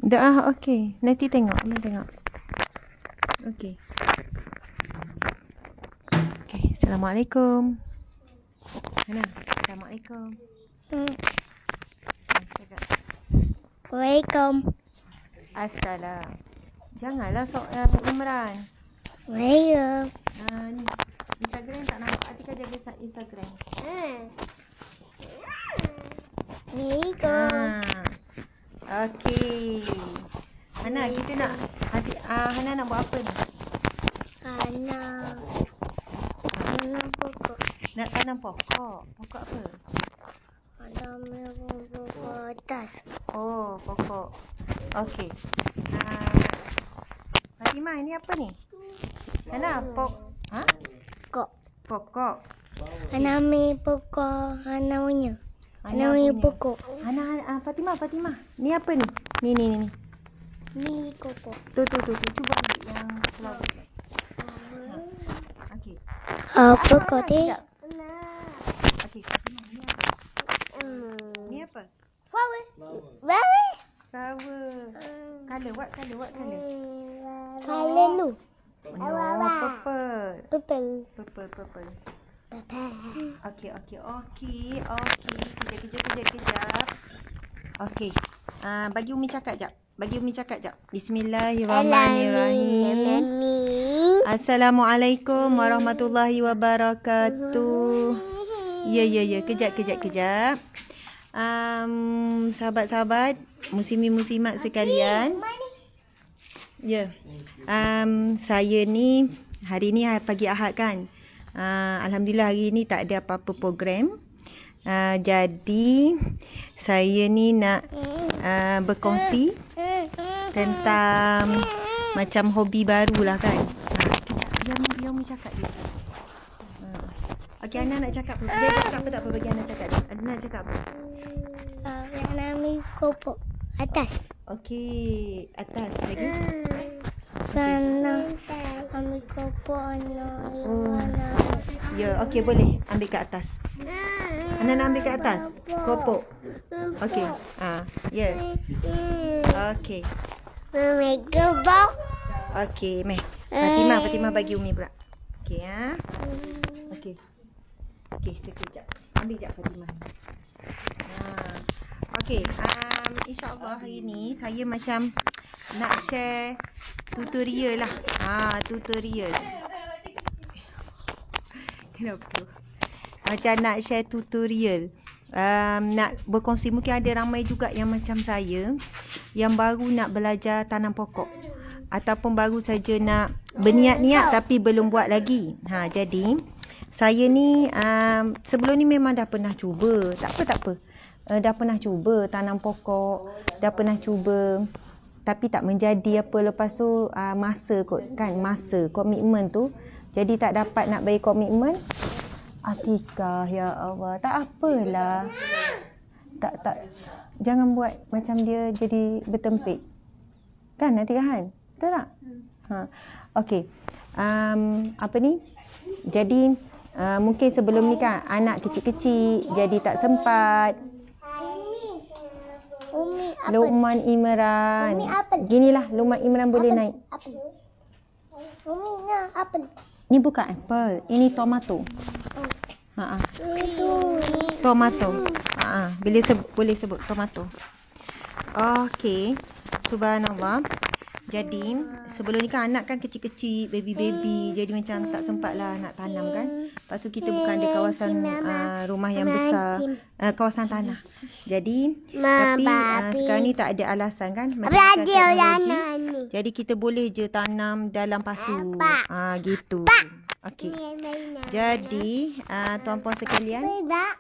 Dah, okey. Nanti tengok, tengok. Okey. Okey, Assalamualaikum. Hana, Assalamualaikum. Waalaikum. Assalam. Janganlah sok Imran. Waalaikum. Ni. Instagram tak nampak. Atika jaga Instagram. Waalaikum. Okey. Hana, kita nak Hana nak buat apa ni? Tanam pokok. Nak tanam pokok. Pokok apa? Tanam pokok atas. Oh, pokok. Okey. Fatimah, ini apa ni? Hana, pokok. Tanam pokok namanya. Hana Namanya punya. pokok. Hana, Fatimah. Ni apa ni? Ni. Ni pokok. Tu. Cuba ambil yang flower. Okey. Pokok ni. Sekejap. Okey, Fatimah, ni apa? Ni apa? Flower. Flower. Color, what color? Color lu. No, purple. Purple. Okey. Kejap. Okey. Bagi Umi cakap jap. Bismillahirrahmanirrahim. Assalamualaikum warahmatullahi wabarakatuh. Ya. Kejap. Sahabat-sahabat, muslimin-muslimat sekalian. Ya. Saya ni hari ni pagi Ahad kan. Alhamdulillah hari ni tak ada apa-apa program. Jadi saya ni nak berkongsi tentang macam hobi barulah kan. Kejap, biar Umi cakap dulu. Okey, Ana nak cakap apa? Dia cakap apa tak apa bagi Ana cakap. Ana nak cakap apa? Tanam pokok atas. Okey, atas lagi. Tanam pokok Ya, okey boleh ambil kat atas. Ana nak ambil kat atas. Kopok. Okey. Ya. Okey. Okey, meh. Fatimah bagi Umi pula. Okey Okey, sekejap. Ambil jap Fatimah. Okey, insya-Allah hari ni saya macam nak share tutorial lah. Tutorial. Kenapa? Macam nak share tutorial. Nak berkongsi, mungkin ada ramai juga yang macam saya yang baru nak belajar tanam pokok ataupun baru saja nak berniat-niat tapi belum buat lagi. Jadi saya ni sebelum ni memang dah pernah cuba. Tak apa. Dah pernah cuba tanam pokok, dah pernah cuba tapi tak menjadi apa. Lepas tu masa komitmen tu. Jadi tak dapat nak bagi komitmen. Atikah, ya Allah, tak apalah. Tak. Jangan buat macam dia jadi bertempik. Kan Atikah kan? Betul tak? Okey. Apa ni? Jadi mungkin sebelum ni kan anak kecil-kecil jadi tak sempat. Luqman Imran. Ginilah Luqman Imran boleh naik. Umi nak apel. Ni bukan apple, ini tomato. Tomato. Boleh sebut tomato. Okey. Subhanallah. Jadi sebelum ni kan anak kan kecil-kecil, baby, jadi macam tak sempat lah nak tanam kan. Lepas tu kita bukan ada kawasan rumah yang besar, kawasan tanah. Jadi tapi sekarang ni tak ada alasan kan macam teknologi. Jadi kita boleh je tanam dalam pasu. Gitu. Okey. Jadi tuan-puan sekalian, ya.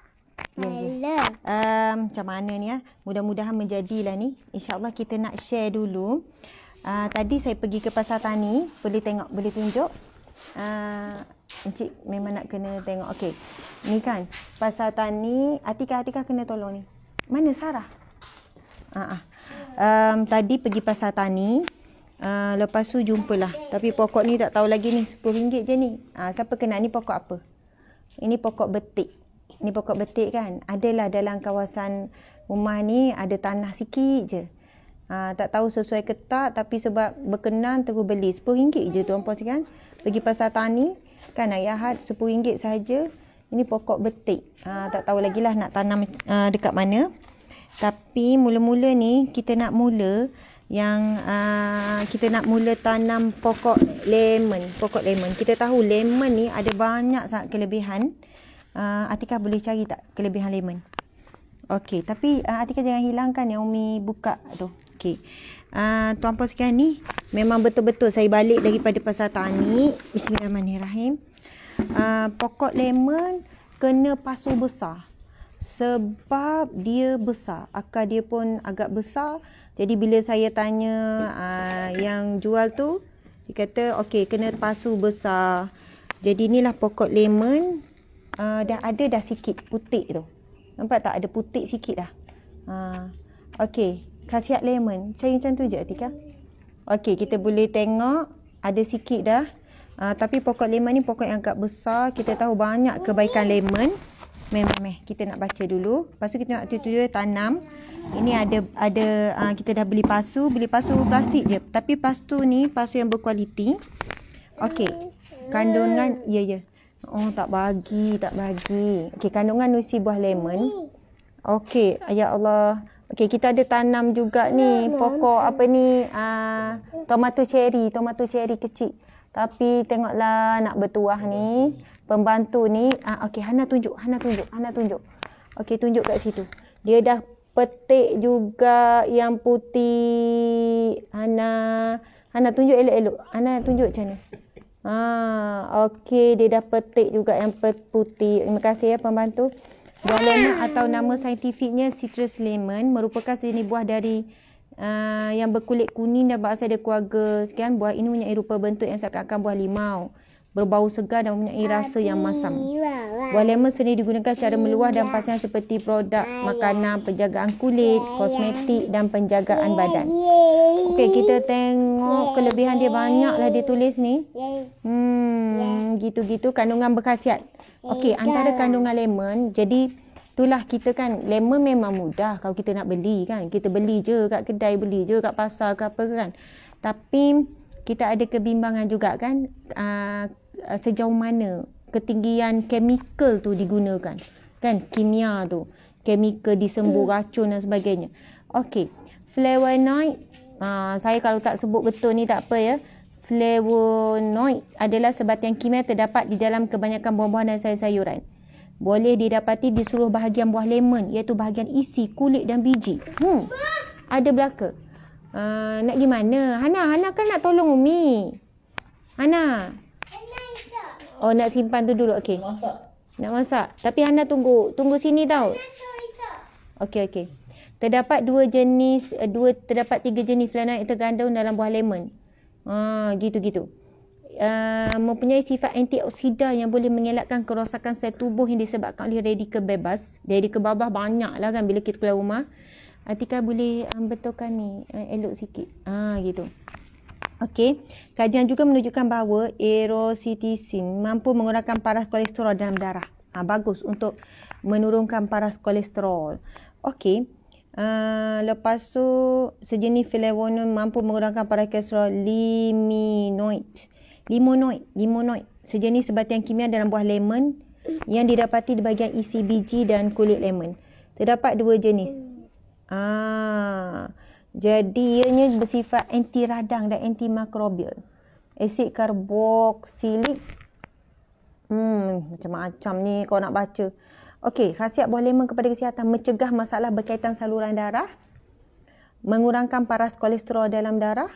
Macam mana ni mudah-mudahan menjadilah ni. InsyaAllah kita nak share dulu. Tadi saya pergi ke pasar tani. Boleh tunjuk. Encik memang nak kena tengok. Okey. Ni kan pasar tani. Atikah kena tolong ni. Mana Sarah? Tadi pergi pasar tani. Lepas tu jumpalah. Tapi pokok ni tak tahu lagi ni RM10 je ni. Siapa kenal ni pokok apa? Ini pokok betik. Ni pokok betik kan. Adalah dalam kawasan rumah ni ada tanah sikit je. Tak tahu sesuai ke tak, tapi sebab berkenan terus beli. RM10 je tuan-puan sekalian. Pergi pasar tani, kan hari Ahad RM10 sahaja. Ini pokok betik. Tak tahu lagi lah nak tanam dekat mana. Tapi mula-mula ni kita nak mula tanam pokok lemon. Pokok lemon. Kita tahu lemon ni ada banyak sangat kelebihan. Atika boleh cari tak kelebihan lemon? Okey, tapi Atika jangan hilangkan yang Umi buka tu. Okey. Tuan-puan sekalian ni memang betul-betul saya balik daripada pasar tani. Bismillahirrahmanirrahim. Pokok lemon kena pasu besar. Sebab dia besar. Akar dia pun agak besar. Jadi bila saya tanya yang jual tu, dia kata okey kena pasu besar. Jadi inilah pokok lemon. Dah sikit putik tu. Nampak tak ada putik sikit dah. Okey, khasiat lemon. Cari macam tu je Atika. Okey, kita boleh tengok ada sikit dah. Tapi pokok lemon ni pokok yang agak besar. Kita tahu banyak kebaikan lemon. Kita nak baca dulu. Lepas tu kita nak tujuh tanam. Ini ada kita dah beli pasu plastik je. Tapi pasu ni pasu yang berkualiti. Okey. Kandungan ya. Oh tak bagi. Okey, kandungan nutrisi buah lemon. Okey, ya Allah. Okey, kita ada tanam juga ni pokok apa ni tomato cherry kecil. Tapi tengoklah nak bertuah ni, pembantu ni okey Hana tunjuk. Okey, tunjuk kat situ. Dia dah petik juga yang putih. Hana tunjuk elok-elok. Hana tunjuk macam ni. Okey, dia dah petik juga yang putih. Terima kasih ya pembantu. Buah lemon atau nama saintifiknya citrus lemon merupakan sejenis buah dari yang berkulit kuning dan berasal dari keluarga sekian. Buah ini mempunyai rupa bentuk yang seakan-akan buah limau, berbau segar dan mempunyai rasa yang masam. Buah lemon sendiri digunakan secara meluas dan pasangan seperti produk makanan, penjagaan kulit, kosmetik dan penjagaan badan. Okey, kita tengok kelebihan dia banyaklah dia tulis ni. Gitu-gitu kandungan berkhasiat. Okey, antara kandungan lemon, jadi itulah kita kan, lemon memang mudah kalau kita nak beli kan. Kita beli je kat kedai, beli je kat pasar ke apa kan. Tapi kita ada kebimbangan juga kan, sejauh mana ketinggian chemical tu digunakan. Kan, kimia tu. Chemical disembur racun dan sebagainya. Okey, flavonoid. Saya kalau tak sebut betul ni tak apa ya. Flavonoid adalah sebatian kimia terdapat di dalam kebanyakan buah-buahan dan sayur-sayuran. Boleh didapati di seluruh bahagian buah lemon, iaitu bahagian isi, kulit dan biji. Ada belaka. Nak pergi mana? Hana kan nak tolong Umi. Hana. Oh, nak simpan tu dulu. Okey. Nak masak. Tapi Hana tunggu sini tau. Okey. Terdapat tiga jenis flavonoid yang terkandung dalam buah lemon. Gitu. Mempunyai sifat antioksidan yang boleh mengelakkan kerosakan sel tubuh yang disebabkan oleh radikal bebas. Radikal bebas banyak lah kan bila kita keluar rumah. Atika boleh betulkan ni elok sikit. Gitu. Okey. Kajian juga menunjukkan bahawa erythrocin mampu mengurangkan paras kolesterol dalam darah. Bagus untuk menurunkan paras kolesterol. Okey. Lepas tu sejenis flavonoid mampu mengurangkan paras kolesterol. Limonoid, sejenis sebatian kimia dalam buah lemon yang didapati di bahagian isi biji dan kulit lemon. Terdapat dua jenis. Jadi ianya bersifat anti radang dan antimikrobial. Asid karboksilik. Macam-macam ni kau nak baca. Okey, khasiat buah lemon kepada kesihatan: mencegah masalah berkaitan saluran darah, mengurangkan paras kolesterol dalam darah,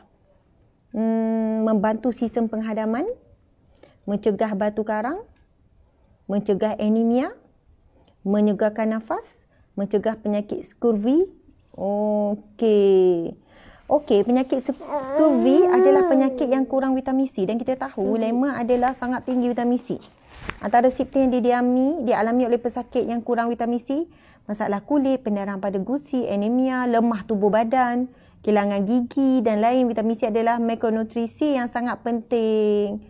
membantu sistem penghadaman, mencegah batu karang, mencegah anemia, menyegarkan nafas, mencegah penyakit scurvy. Okey, penyakit scurvy adalah penyakit yang kurang vitamin C dan kita tahu lemon adalah sangat tinggi vitamin C. Antara simptom yang dialami oleh pesakit yang kurang vitamin C, masalah kulit, pendarahan pada gusi, anemia, lemah tubuh badan, kehilangan gigi dan lain. Vitamin C adalah makronutrisi yang sangat penting.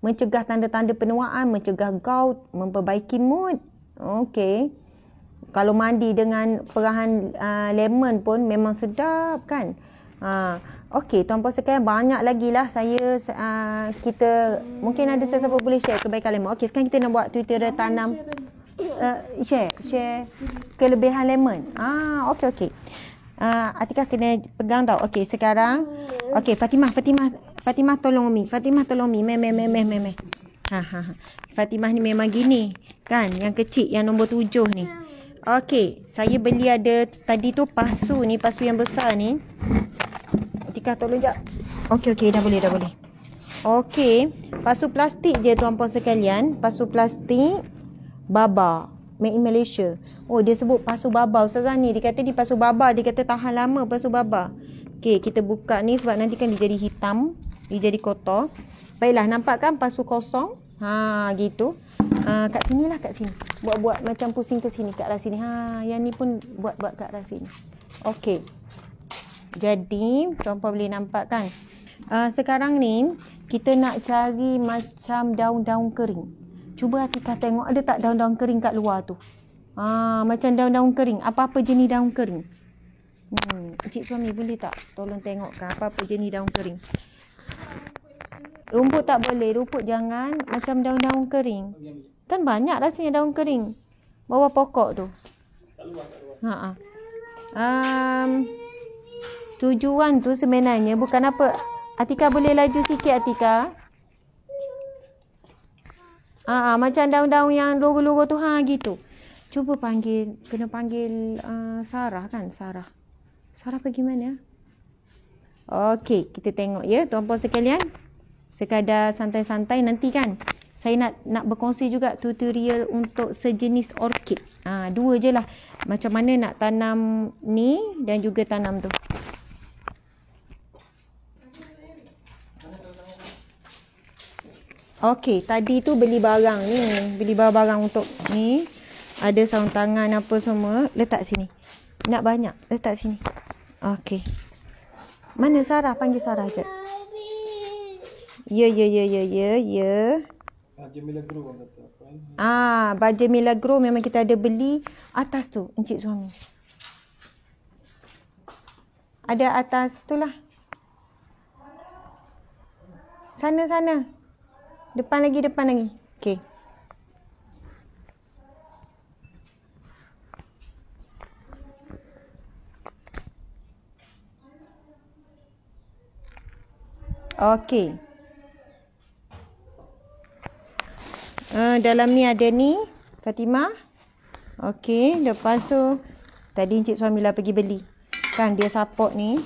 Mencegah tanda-tanda penuaan, mencegah gout, memperbaiki mood. Okey. kalau mandi dengan perahan lemon pun memang sedap kan. Okey, tuan-puan sekalian, banyak lagi lah kita mungkin ada sesiapa boleh share kebaikan lemon. Okey, sekarang kita nak buat tutorial tanam share kelebihan lemon. Okey. Atikah kena pegang tau. Okey, sekarang okey, Fatimah tolong Umi. Fatimah tolong Umi. Meh. Fatimah ni memang gini kan, yang kecil, yang nombor 7 ni. Okey, saya beli ada tadi tu pasu yang besar ni. Tika tolong jap. Okey, dah boleh. Okey, pasu plastik je tuan-puan sekalian. Pasu plastik Baba, made in Malaysia. Oh, dia sebut pasu Baba. Ustazah ni, dia kata di pasu Baba, dia kata tahan lama pasu Baba. Okey, kita buka ni sebab nanti kan dia jadi hitam, dia jadi kotor. Baiklah, nampak kan pasu kosong? Gitu. Kat sini. Buat macam pusing ke sini, kat arah sini. Yang ni pun buat kat arah sini. Okey. Jadi, tuan-puan boleh nampak kan? Sekarang ni, kita nak cari macam daun-daun kering. Cuba Atika tengok ada tak daun-daun kering kat luar tu. Macam daun-daun kering. Apa-apa jenis daun kering. Encik suami boleh tak tolong tengokkan apa-apa jenis daun kering. Rumput tak boleh. Rumput jangan. Macam daun-daun kering. Kan banyak rasanya daun kering bawah pokok tu. Tujuan tu sebenarnya bukan apa. Atika boleh laju sikit Atika. Macam daun-daun yang logo-logo tu gitu. Cuba kena panggil Sarah kan? Sarah pergi mana? Okey, kita tengok ya tuan-puan sekalian. Sekadar santai-santai nanti kan. Saya nak berkongsi juga tutorial untuk sejenis orkid. 2 je lah. Macam mana nak tanam ni dan juga tanam tu. Okey, tadi tu beli barang untuk ni. Ada sarung tangan apa semua. Letak sini. Nak banyak, letak sini. Okey. Mana Sarah? Panggil Sarah jap. Ya. Baja Milagro kata. Baja Milagro memang kita ada beli atas tu, encik suami. Ada atas tu lah. Sana. Depan lagi. Okey. Okey. Dalam ni ada ni, Fatimah. Okey, lepas tu tadi encik suami lah pergi beli. Kan dia support ni.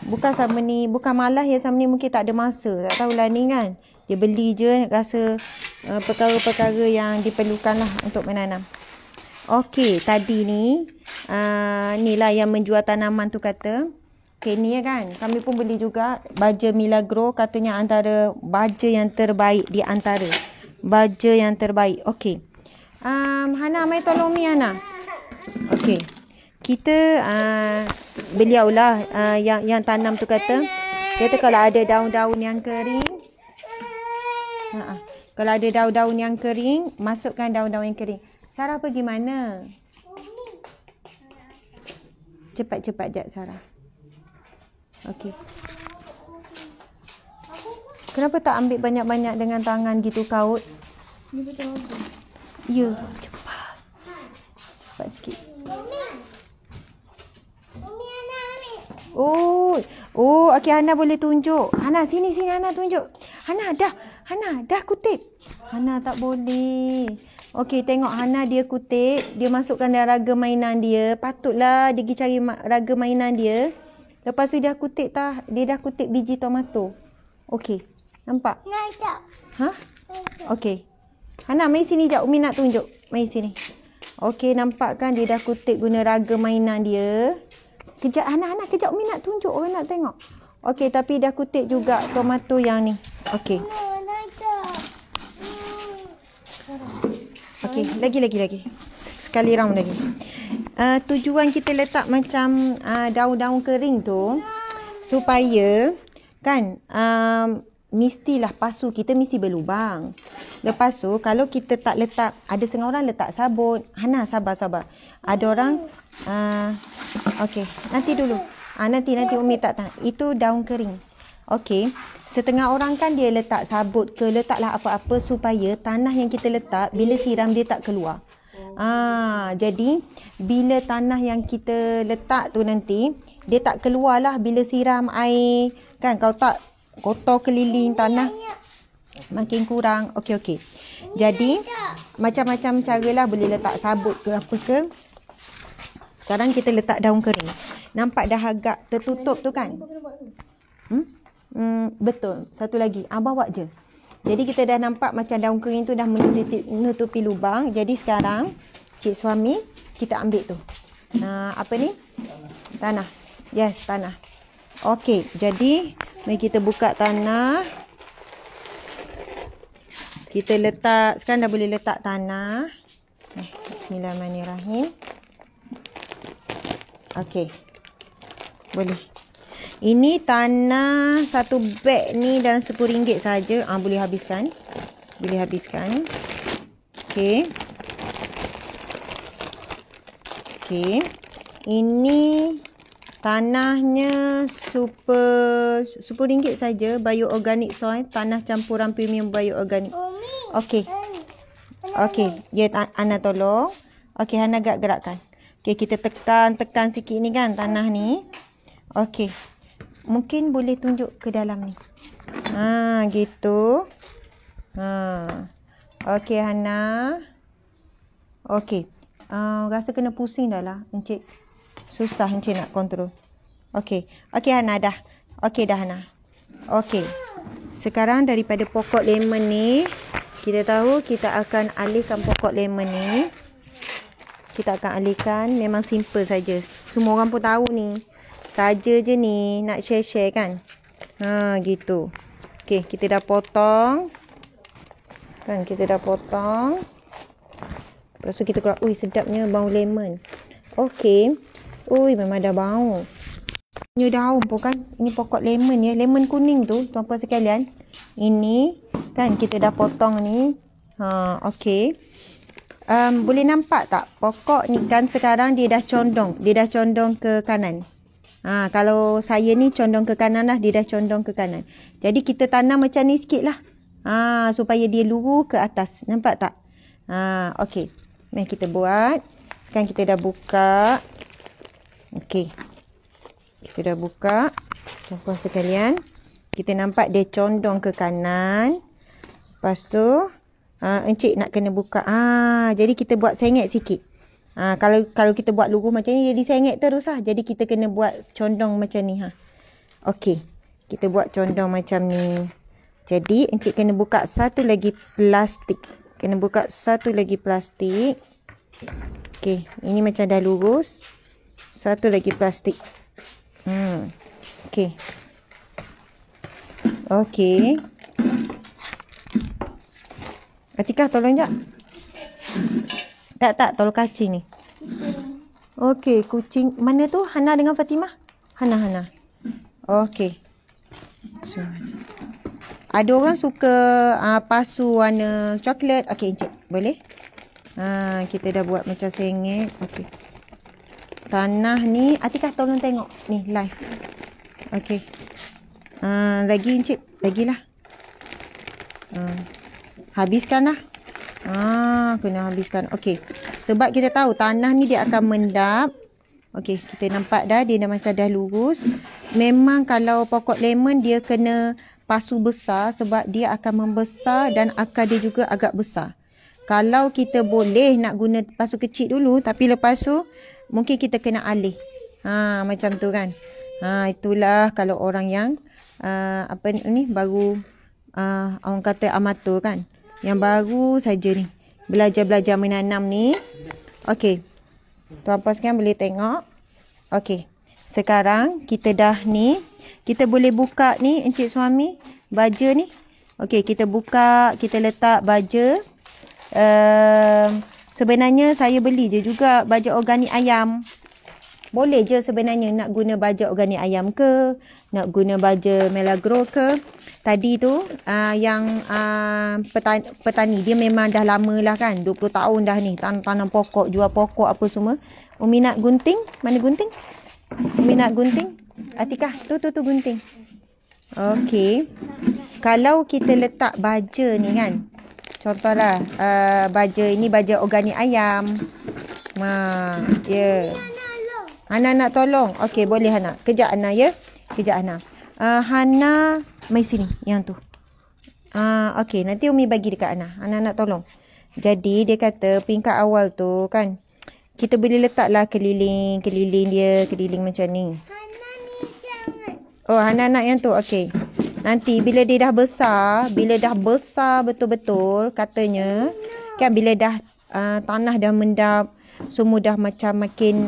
Bukan malas ya sama ni, mungkin tak ada masa. Tak tahulah ni kan. Dia beli je, rasa perkara-perkara yang diperlukan lah untuk menanam. Okey, tadi ni ni lah yang menjual tanaman tu kata. Okey, ni ya kan. Kami pun beli juga baja Milagro, katanya antara baja yang terbaik di antara. Baja yang terbaik. Okey. Hana, mai tolong mi Hana. Okey. Kita beliau lah yang tanam tu kata kalau ada daun-daun yang kering. Kalau ada daun-daun yang kering, masukkan daun-daun yang kering. Sarah pergi mana? Cepat jap Sarah. Okey. Kenapa tak ambil banyak-banyak dengan tangan gitu kaut? Ni betul apa? Ya, cepat sikit. Umi Ana ambil. Okey, Hana boleh tunjuk. Hana sini Hana tunjuk. Hana dah kutip. Hana tak boleh. Okey, tengok Hana dia kutip, dia masukkan dalam raga mainan dia. Patutlah dia pergi cari raga mainan dia. Lepas tu dia dah kutip biji tomato. Okey. Nampak? Nak. Okey. Hana, mari sini jap. Umi nak tunjuk. Mari sini. Okey, nampak kan dia dah kutip guna raga mainan dia. Kejap Hana, kejap Umi nak tunjuk. Orang nak tengok. Okey, tapi dah kutip juga tomato yang ni. Okey. Okey, lagi. Sekali round lagi. Tujuan kita letak macam daun-daun kering tu supaya kan mestilah pasu kita mesti berlubang. Lepas tu kalau kita tak letak, ada setengah orang letak sabun. Hana, sabar. Ada orang okey, nanti dulu. Nanti Umi tak tahan. Itu daun kering. Okey, setengah orang kan dia letak sabut ke, letaklah apa-apa supaya tanah yang kita letak bila siram dia tak keluar. Jadi bila tanah yang kita letak tu nanti dia tak keluarlah bila siram air kan. Kalau tak kotor keliling tanah makin kurang. Okey. Jadi macam-macam caralah, boleh letak sabut ke apa ke. Sekarang kita letak daun kering. Nampak dah agak tertutup tu kan? Betul. Satu lagi. Bawa je. Jadi kita dah nampak macam daun kering tu dah menutupi lubang. Jadi sekarang cik suami kita ambil tu. Apa ni? Tanah. Yes, tanah. Okey, jadi mari kita buka tanah. Kita letak, sekarang dah boleh letak tanah. Bismillahirrahmanirrahim. Okey. Boleh. Ini tanah satu beg ni dalam RM10 saja. Boleh habiskan. Okey. Ini tanahnya RM10 saja. Bioorganic soil. Tanah campuran premium bioorganic. Okey. Ya, Ana tolong. Okey, Hana gerakkan. Okey, kita tekan sikit ni kan tanah ni. Okey. Mungkin boleh tunjuk ke dalam ni. Gitu. Okey, Hana. Okey. Rasa kena pusing dah lah, Encik. Susah Encik nak kontrol. Okey. Okey, Hana dah. Okey dah, Hana. Okey. Sekarang daripada pokok lemon ni, kita tahu kita akan alihkan pokok lemon ni. Kita akan alihkan, memang simple saja. Semua orang pun tahu ni. Saja je ni nak share-share kan. Gitu. Okey, kita dah potong. Kan kita dah potong. Lepas tu kita keluar, sedapnya bau lemon. Okey. Memang dah bau. Punya daun pun kan. Ini pokok lemon ya. Lemon kuning tu, tuan-puan sekalian. Ini kan kita dah potong ni. Okey. Boleh nampak tak? Pokok ni kan sekarang dia dah condong. Dia dah condong ke kanan. Kalau saya ni condong ke kanan lah. Dia dah condong ke kanan. Jadi kita tanam macam ni sikit lah. Supaya dia lurus ke atas. Nampak tak? Okey. Mari kita buat. Sekarang kita dah buka. Okey. Kita dah buka. Tuan-tuan sekalian. Kita nampak dia condong ke kanan. Lepas tu. Encik nak kena buka. Jadi kita buat sengit sikit. Kalau kita buat lurus macam ni, dia disengit terus lah. Jadi kita kena buat condong macam ni. Okey. Kita buat condong macam ni. Jadi encik kena buka satu lagi plastik. Okey. Ini macam dah lurus. Satu lagi plastik. Okey. Okey. Atikah tolong jap. Tak, tolong kacing ni. Okey, kucing. Mana tu? Hana dengan Fatimah? Hana. Okey. Ada orang suka pasu warna coklat. Okey, Encik. Boleh? Kita dah buat macam sengit. Okey. Tanah ni, Atikah tolong tengok. Ni, live. Okey. Lagi, Encik. Lagilah. Habiskanlah. Kena habiskan. Okey. Sebab kita tahu tanah ni dia akan mendap. Okey, kita nampak dah dia dah macam dah lurus. Memang kalau pokok lemon dia kena pasu besar sebab dia akan membesar dan akar dia juga agak besar. Kalau kita boleh nak guna pasu kecil dulu, tapi lepas tu mungkin kita kena alih. Macam tu kan. Itulah kalau orang yang baru orang kata amatur kan. Yang baru saja ni belajar menanam ni. Okey. Tuan-puan sekalian boleh tengok. Okey. Sekarang kita dah ni. Kita boleh buka ni Encik Suami. Baja ni. Okey. Kita buka. Kita letak baja. Sebenarnya saya beli je juga baja organik ayam. Boleh je sebenarnya nak guna baja organik ayam ke, nak guna baja Milagro ke. Tadi tu yang petani dia memang dah lama lah kan, 20 tahun dah ni tanam pokok, jual pokok apa semua. Umi nak gunting? Mana gunting? Umi nak gunting? Atikah, tu gunting. Okey. Kalau kita letak baja ni kan, contohlah baja ini baja organik ayam. Ya. Hana nak tolong. Okey, boleh Hana. Kejap Hana ya. Kejap Hana. Hana mai sini yang tu. Okey, nanti Umi bagi dekat Hana. Hana nak tolong. Jadi dia kata peringkat awal tu kan, kita boleh letaklah keliling dia, keliling macam ni. Hana ni jangan. Oh, Hana nak yang tu. Okey. Nanti bila dia dah besar betul-betul katanya, kan bila dah tanah dah mendap, semua dah macam makin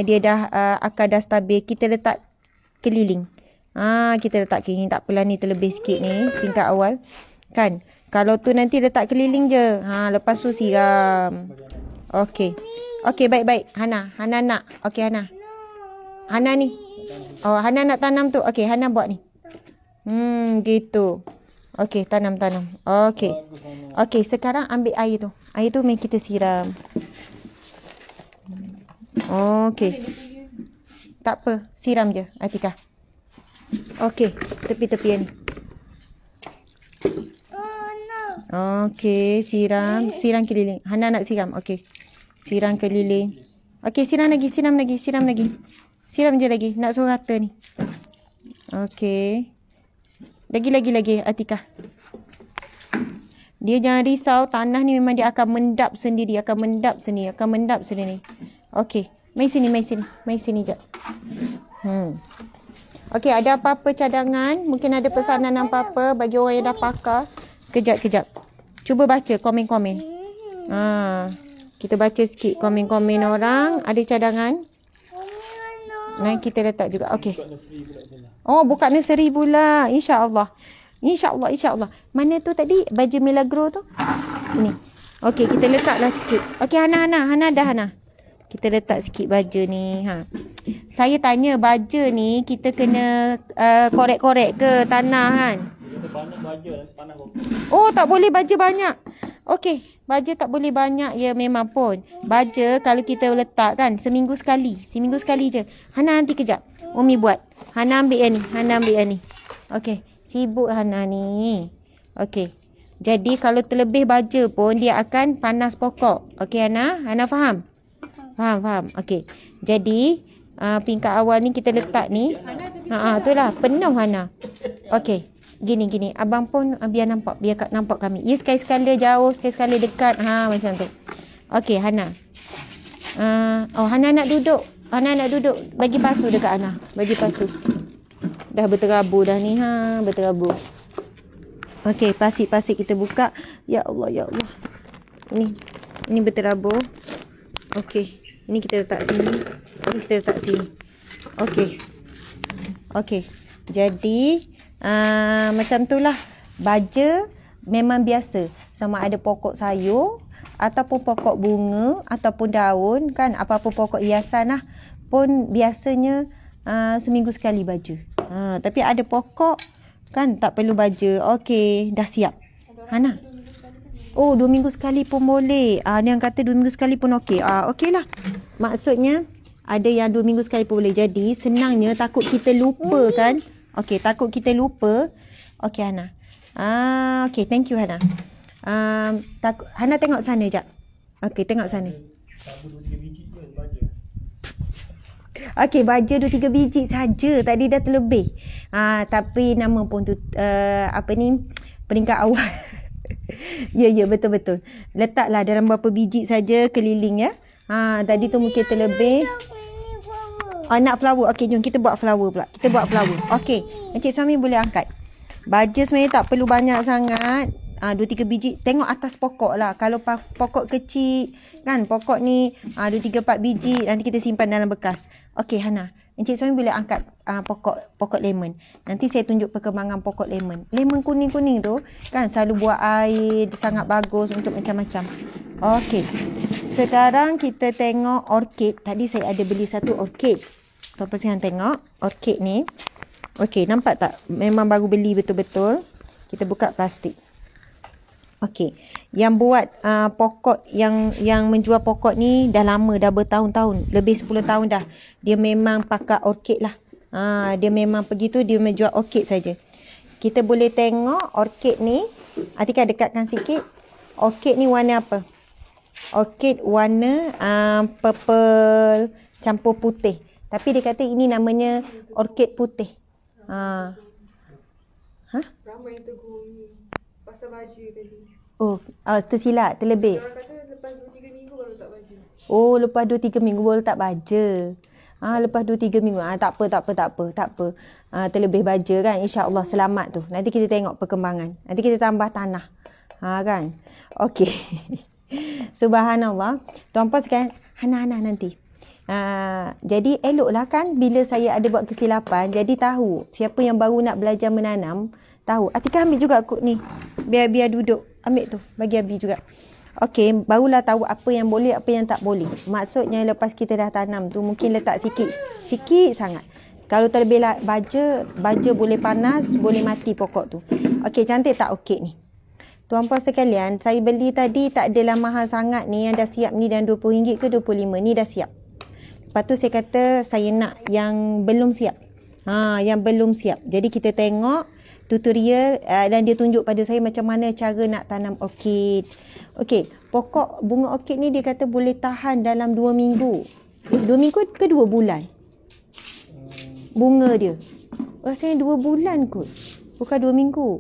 dia dah akar dah stabil, kita letak keliling. Kita letak keliling, tak apalah ni terlebih sikit ni tingkat awal. Kan? Kalau tu nanti letak keliling je. Lepas tu siram. Okey. Okey, baik-baik. Hana nak. Okey Hana. Hana ni. Oh, Hana nak tanam tu. Okey, Hana buat ni. Gitu. Okey, tanam. Okey. Okey, sekarang ambil air tu. Air tu mari kita siram. Okey. Tak apa, siram je Atikah. Okey, tepi-tepi ni. Oh no. Okey, siram keliling. Hana nak siram. Okey. Siram keliling. Okey, siram lagi. Siram je lagi. Nak suruh rata ni. Okey. Lagi Atikah. Dia jangan risau, tanah ni memang dia akan mendap sendiri, Okey, mai sini jap. Okey, ada apa-apa cadangan? Mungkin ada pesanan apa-apa bagi orang yang dah pakar? Kejap. Cuba baca komen-komen. Kita baca sikit komen-komen orang. Ada cadangan? Nanti kita letak juga. Okey. Oh, buka nursery pula. InsyaAllah. Mana tu tadi? Baju Milagro tu? Ini. Okey, kita letaklah sikit. Okey, Hana dah Hana. Kita letak sikit baja ni. Saya tanya baja ni kita kena korek-korek ke tanah kan? Oh, tak boleh baja banyak. Okey, baja tak boleh banyak ya memang pun. Baja kalau kita letak kan seminggu sekali je. Hana nanti kejap. Umi buat. Hana ambil yang ni. Okey, sibuk Hana ni. Okey. Jadi kalau terlebih baja pun dia akan panas pokok. Okey Hana? Hana faham? Faham. Okey. Jadi peringkat awal ni kita letak ni. Itulah penuh Hana. Okey. Gini. Abang pun biar nampak kami. Ya sekali-sekala jauh, sekali-sekala dekat. Macam tu. Okey Hana. Hana nak duduk. Bagi pasu dekat Hana. Bagi pasu. Dah berterabur dah ni. Berterabur. Okey, pasik kita buka. Ya Allah. Ini berterabur. Okey. Ini kita letak sini. Okey. Jadi macam itulah. Baja memang biasa. Sama ada pokok sayur ataupun pokok bunga ataupun daun kan, apa-apa pokok hiasan lah pun biasanya seminggu sekali baja. Tapi ada pokok kan tak perlu baja. Okey, dah siap. Hana. Oh, 2 minggu sekali pun boleh. Ni yang kata 2 minggu sekali pun okey. Okeylah. Maksudnya ada yang 2 minggu sekali pun boleh. Jadi senangnya takut kita lupa kan. Okey, takut kita lupa. Okey Hana. Okey, thank you Hana. Hana tengok sana jap. Okey, tengok sana. Okey, baja 2-3 biji saja. Tadi dah terlebih. Tapi nama pun tu peringkat awal. Ya, betul. Letaklah dalam berapa biji saja keliling ya. Tadi tu mungkin terlebih. Nak flower. Okey, jom kita buat flower pula. Okey, Encik Suami boleh angkat. Baja sebenarnya tak perlu banyak sangat. 2-3 biji. Tengok atas pokok lah. Kalau pokok kecil kan, pokok ni 2-3-4 biji. Nanti kita simpan dalam bekas. Okey Hana, Encik Suami boleh angkat pokok lemon. Nanti saya tunjuk perkembangan pokok lemon. Lemon kuning-kuning tu kan selalu buat air sangat bagus untuk macam-macam. Okey. Sekarang kita tengok orkid. Tadi saya ada beli satu orkid. Tuan-tuan sekalian tengok orkid ni. Okey, nampak tak? Memang baru beli betul-betul. Kita buka plastik. Okey, yang buat pokok yang menjual pokok ni dah lama, dah bertahun-tahun, lebih 10 tahun dah. Dia memang pakai orkid lah. Dia memang pergi tu dia menjual orkid saja. Kita boleh tengok orkid ni. Atika dekatkan sikit. Orkid ni warna apa? Orkid warna purple campur putih. Tapi dia kata ini namanya orkid putih. Ramai yang tegur ni pasal baju tadi. Tersilap, terlebih. Orang kata lepas 2-3 minggu baru tak baju. Oh, lepas 2-3 minggu baru tak baja. Lepas 2-3 minggu. Tak apa. Terlebih baja kan. InsyaAllah selamat tu. Nanti kita tengok perkembangan. Nanti kita tambah tanah. Kan. Okey. Subhanallah. Tuan-puan sekalian, Hana nanti. Jadi eloklah kan bila saya ada buat kesilapan. Jadi tahu siapa yang baru nak belajar menanam. Tahu. Atika ambil juga kod ni. Biar duduk. Ambil tu. Bagi Abi juga. Okey. Barulah tahu apa yang boleh, apa yang tak boleh. Maksudnya lepas kita dah tanam tu mungkin letak sikit. Sikit sangat. Kalau terlebih baja boleh panas, boleh mati pokok tu. Okey, cantik tak orkid ni? Tuan-puan sekalian, saya beli tadi tak adalah mahal sangat ni. Yang dah siap ni dan RM20 ke RM25. Ni dah siap. Lepas tu saya kata saya nak yang belum siap. Yang belum siap. Jadi kita tengok tutorial dan dia tunjuk pada saya macam mana cara nak tanam orkid. Okey, pokok bunga orkid ni dia kata boleh tahan dalam 2 minggu. 2 minggu ke 2 bulan? Bunga dia. Rasanya 2 bulan kot. Bukan 2 minggu.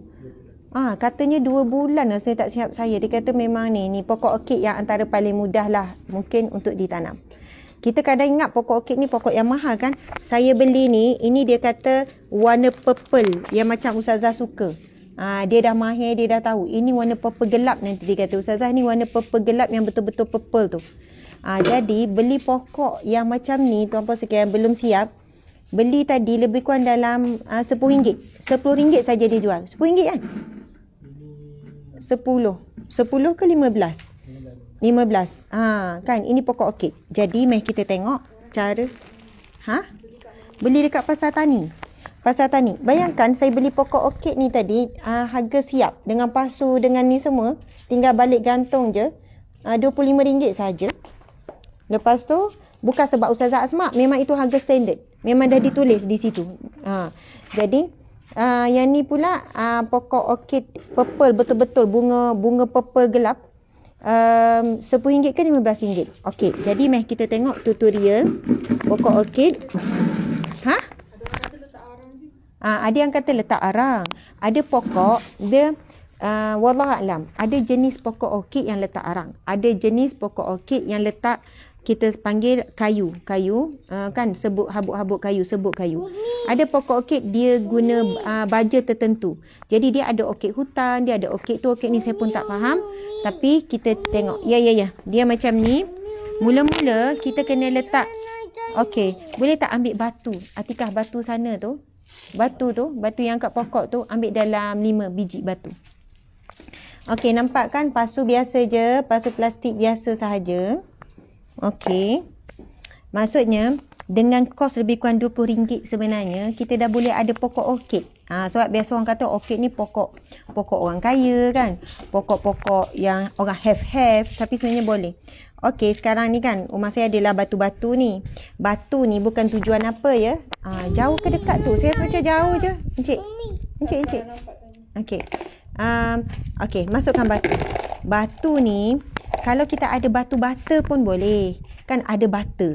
Katanya 2 bulan lah, saya tak siap saya. Dia kata memang ni pokok orkid yang antara paling mudah lah mungkin untuk ditanam. Kita kadang ingat pokok orkid ni pokok yang mahal kan. Saya beli ni, ini dia kata warna purple yang macam Ustazah suka. Dia dah mahir, dia dah tahu. Ini warna purple gelap nanti dia kata. Ustazah ni warna purple gelap yang betul-betul purple tu. Jadi beli pokok yang macam ni, tuan-puan sekalian belum siap. Beli tadi lebih kurang dalam RM10. RM10 saja dia jual. RM10 kan? 10 ke 15? 15. Kan ini pokok orkid. Jadi mari kita tengok cara beli dekat pasar tani. Pasar tani. Bayangkan saya beli pokok orkid ni tadi harga siap dengan pasu dengan ni semua, tinggal balik gantung je. RM25 saja. Lepas tu bukan sebab Ustazah Asma, memang itu harga standard. Memang dah ditulis di situ. Jadi yang ni pula pokok orkid purple betul-betul bunga purple gelap. RM10 ke RM15. Okey, jadi mari kita tengok tutorial pokok orkid. Ada yang kata letak arang. Ada pokok dia wallahualam, ada jenis pokok orkid yang letak arang. Ada jenis pokok orkid yang letak kita panggil kayu kan, sebut habuk-habuk kayu, sebut kayu. Ada pokok orkid dia guna baja tertentu. Jadi dia ada orkid hutan, dia ada orkid tu, orkid ni saya pun tak faham. Tapi kita tengok. Ya. Dia macam ni. Mula-mula kita kena letak. Okey, boleh tak ambil batu? Atikah batu sana tu. Batu yang kat pokok tu ambil dalam 5 biji batu. Okey, nampak kan pasu biasa je, pasu plastik biasa sahaja. Okey. Maksudnya dengan kos lebih kurang RM20 sebenarnya kita dah boleh ada pokok orkid. Sebab biasa orang kata orkid ni pokok orang kaya kan. Pokok-pokok yang orang have, tapi sebenarnya boleh. Okey, sekarang ni kan rumah saya adalah batu-batu ni. Batu ni bukan tujuan apa ya. Jauh ke dekat tu? Saya macam jauh je. Encik. Okey. Okey, masukkan batu. Batu ni kalau kita ada batu bata pun boleh. Kan ada bata.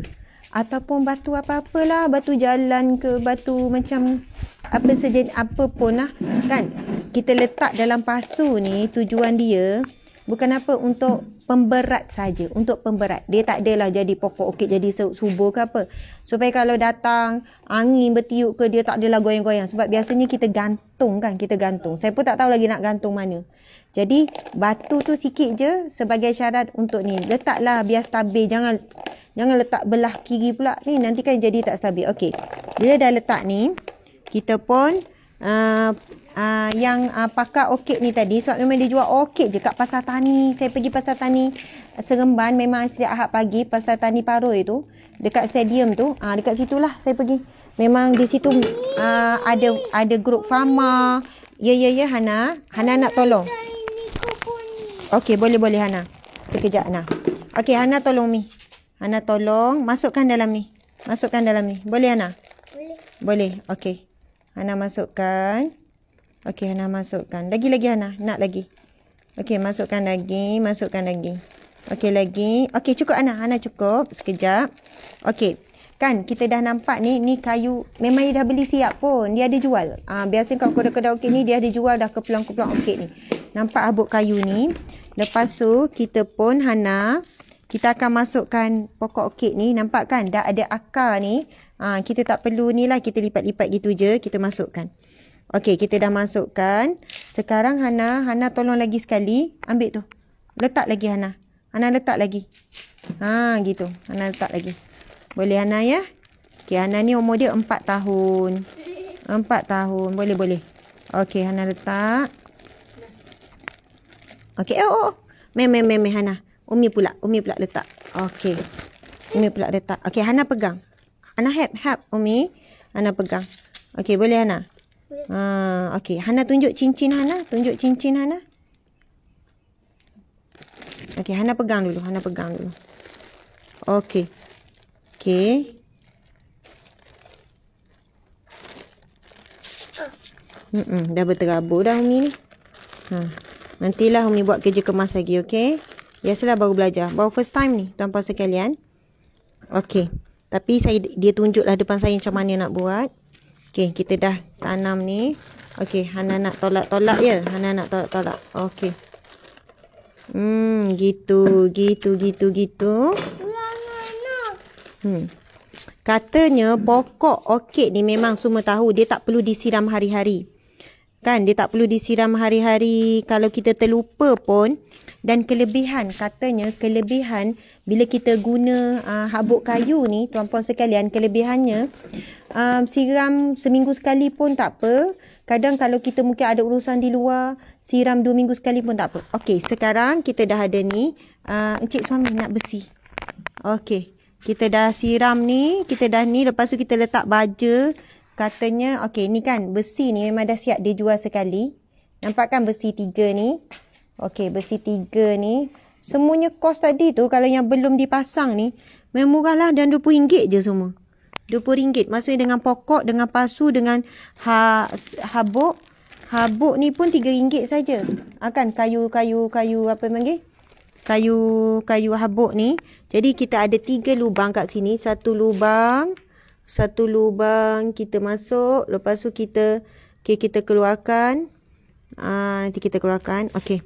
Ataupun batu apa-apalah, batu jalan ke, batu macam apa pun lah. Kan? Kita letak dalam pasu ni, tujuan dia bukan apa, untuk pemberat saja, untuk pemberat. Dia tak adalah jadi pokok orkid jadi subur ke apa. Supaya kalau datang angin bertiup ke, dia tak adalah goyang-goyang. Sebab biasanya kita gantung kan, Saya pun tak tahu lagi nak gantung mana. Jadi batu tu sikit je sebagai syarat untuk ni. Letaklah biar stabil, jangan letak belah kiri pula ni, nanti kan jadi tak stabil. Okey. Bila dah letak ni, kita pun yang pakar orkid ni tadi, sebab memang dia jual orkid je kat pasar tani. Saya pergi pasar tani Seremban memang setiap Ahad pagi pasal Tani Paroi tu. Dekat stadium tu. Dekat situlah saya pergi. Memang di situ ada grup farma. Ya Hana. Hana nak tolong. Ini kuku ni. Okey, boleh Hana. Sekejap Hana. Okey, Hana tolong Mi. Hana tolong masukkan dalam ni. Boleh Hana? Boleh. Okey. Hana masukkan. Okey, Hana masukkan. Lagi Hana. Nak lagi. Okey, masukkan lagi. Okey, lagi. Okey, cukup Hana. Hana cukup. Sekejap. Okey. Kan kita dah nampak ni kayu memang dia dah beli siap pun. Dia ada jual. Biasanya kalau kedai-kedai orkid ni dia ada jual dah kepelang-kepelang orkid ni. Nampak habuk kayu ni. Lepas tu kita pun Hana, kita akan masukkan pokok orkid ni. Nampak kan dah ada akar ni. Kita tak perlu ni lah, kita lipat-lipat gitu je, kita masukkan. Okey, kita dah masukkan. Sekarang Hana tolong lagi sekali. Ambil tu. Letak lagi Hana. Hana letak lagi. Gitu. Hana letak lagi. Boleh Hana ya? Okey, Hana ni umur dia 4 tahun. 4 tahun. Boleh. Okey, Hana letak. Okey, Mem Hana. Umi pula letak. Okey. Umi pula letak. Okey, Hana pegang. Hana help Umi. Hana pegang. Okey, boleh Hana? Okey, Hana tunjuk cincin Hana. Okey, Hana pegang dulu. Okey. Dah berterabur dah Umi ni. Nantilah Umi buat kerja kemas lagi, okey? Biasalah baru belajar. Baru first time ni, tuan-puan sekalian. Okey. Tapi dia tunjuklah depan saya macam mana nak buat. Okey, kita dah tanam ni. Okey, Hana nak tolak-tolak ya? Hana nak tolak-tolak. Okey. Gitu. Katanya pokok orkid ni memang semua tahu dia tak perlu disiram hari-hari. Kan, dia tak perlu disiram hari-hari kalau kita terlupa pun. Dan katanya kelebihan bila kita guna habuk kayu ni, tuan-puan sekalian, kelebihannya siram seminggu sekali pun tak apa. Kadang kalau kita mungkin ada urusan di luar, siram 2 minggu sekali pun tak apa. Okey, sekarang kita dah ada ni. Encik suami nak bersih. Okey, kita dah siram ni, lepas tu kita letak baja. Katanya, okey, ni kan besi ni memang dah siap dia jual sekali. Nampak kan besi 3 ni? Okey, besi 3 ni. Semuanya kos tadi tu kalau yang belum dipasang ni, memang murah lah dan RM20 je semua. RM20. Maksudnya dengan pokok, dengan pasu, dengan habuk. Habuk ni pun RM3 saja. Kan kayu apa panggil? Kayu habuk ni. Jadi kita ada 3 lubang kat sini. Satu lubang kita masuk. Lepas tu kita keluarkan. Nanti kita keluarkan. Okey.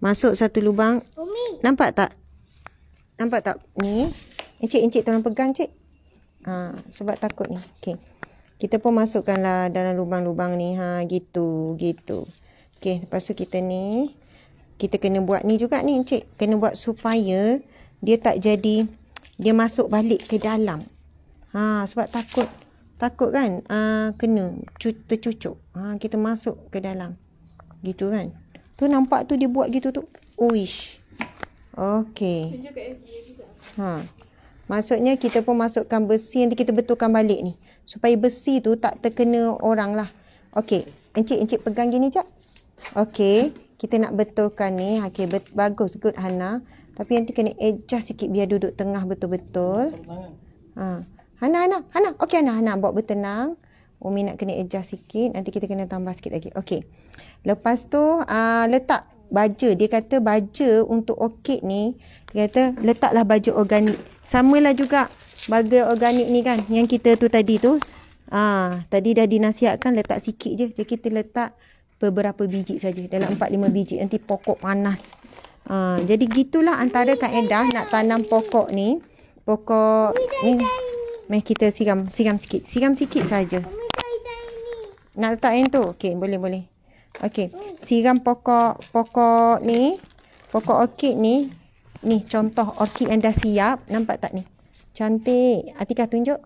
Masuk satu lubang. Umi. Nampak tak? Ni. Encik tolong pegang cik. Sebab takut ni. Okey. Kita pun masukkanlah dalam lubang-lubang ni. Gitu. Okey, lepas tu kita ni. Kita kena buat ni juga ni encik. Kena buat supaya dia tak jadi, dia masuk balik ke dalam. Sebab takut kan kena tercucuk. Kita masuk ke dalam. Gitu kan. Tu nampak tu dia buat gitu tu. Uish. Okey. Tunjuk kat FB juga. Maksudnya kita pun masukkan besi, nanti kita betulkan balik ni. Supaya besi tu tak terkena orang lah. Okey. Encik pegang gini jap. Okey. Kita nak betulkan ni. Okey, bagus. Good Hana. Tapi nanti kena adjust sikit biar duduk tengah betul-betul. Hana. Okey Hana buat bertenang. Umi nak kena adjust sikit. Nanti kita kena tambah sikit lagi. Okey. Lepas tu letak baja. Dia kata baja untuk orkid ni, dia kata letaklah baja organik. Samalah juga baja organik ni kan. Yang kita tu tadi tu. Tadi dah dinasihatkan letak sikit je. Jadi kita letak beberapa biji saja. Dalam 4-5 biji. Nanti pokok panas. Jadi gitulah antara kaedah nak tanam pokok ni. Pokok ni. Mari kita siram sikit. Siram sikit saja. Nak letak yang tu? Okey, boleh. Okey, siram pokok ni. Pokok orkid ni. Ni contoh orkid yang dah siap. Nampak tak ni? Cantik. Atika tunjuk.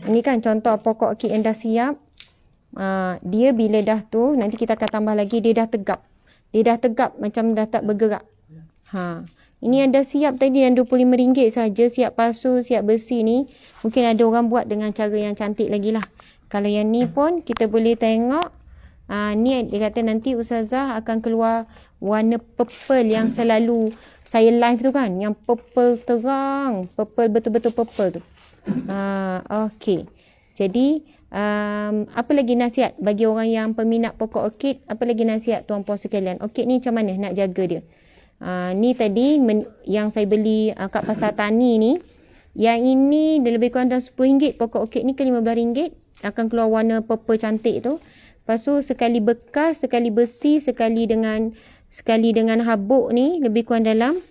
Ini kan contoh pokok orkid yang dah siap. Dia bila dah tu, nanti kita akan tambah lagi, dia dah tegap. Macam dah tak bergerak. Ini ada siap tadi yang RM25 saja, siap pasu, siap besi ni. Mungkin ada orang buat dengan cara yang cantik lagi lah. Kalau yang ni pun kita boleh tengok. Ni dia kata nanti Ustazah akan keluar warna purple yang selalu saya live tu kan. Yang purple terang. Purple betul-betul purple tu. Okey. Jadi apa lagi nasihat bagi orang yang peminat pokok orkid? Apa lagi nasihat tuan-puan sekalian? Orkid ni macam mana nak jaga dia? Ni tadi yang saya beli kat pasar tani ni. Yang ini dia lebih kurang dalam RM10 pokok orkid ni ke RM15. Akan keluar warna purple cantik tu. Lepas tu sekali bekas, sekali besi, sekali dengan habuk ni lebih kurang dalam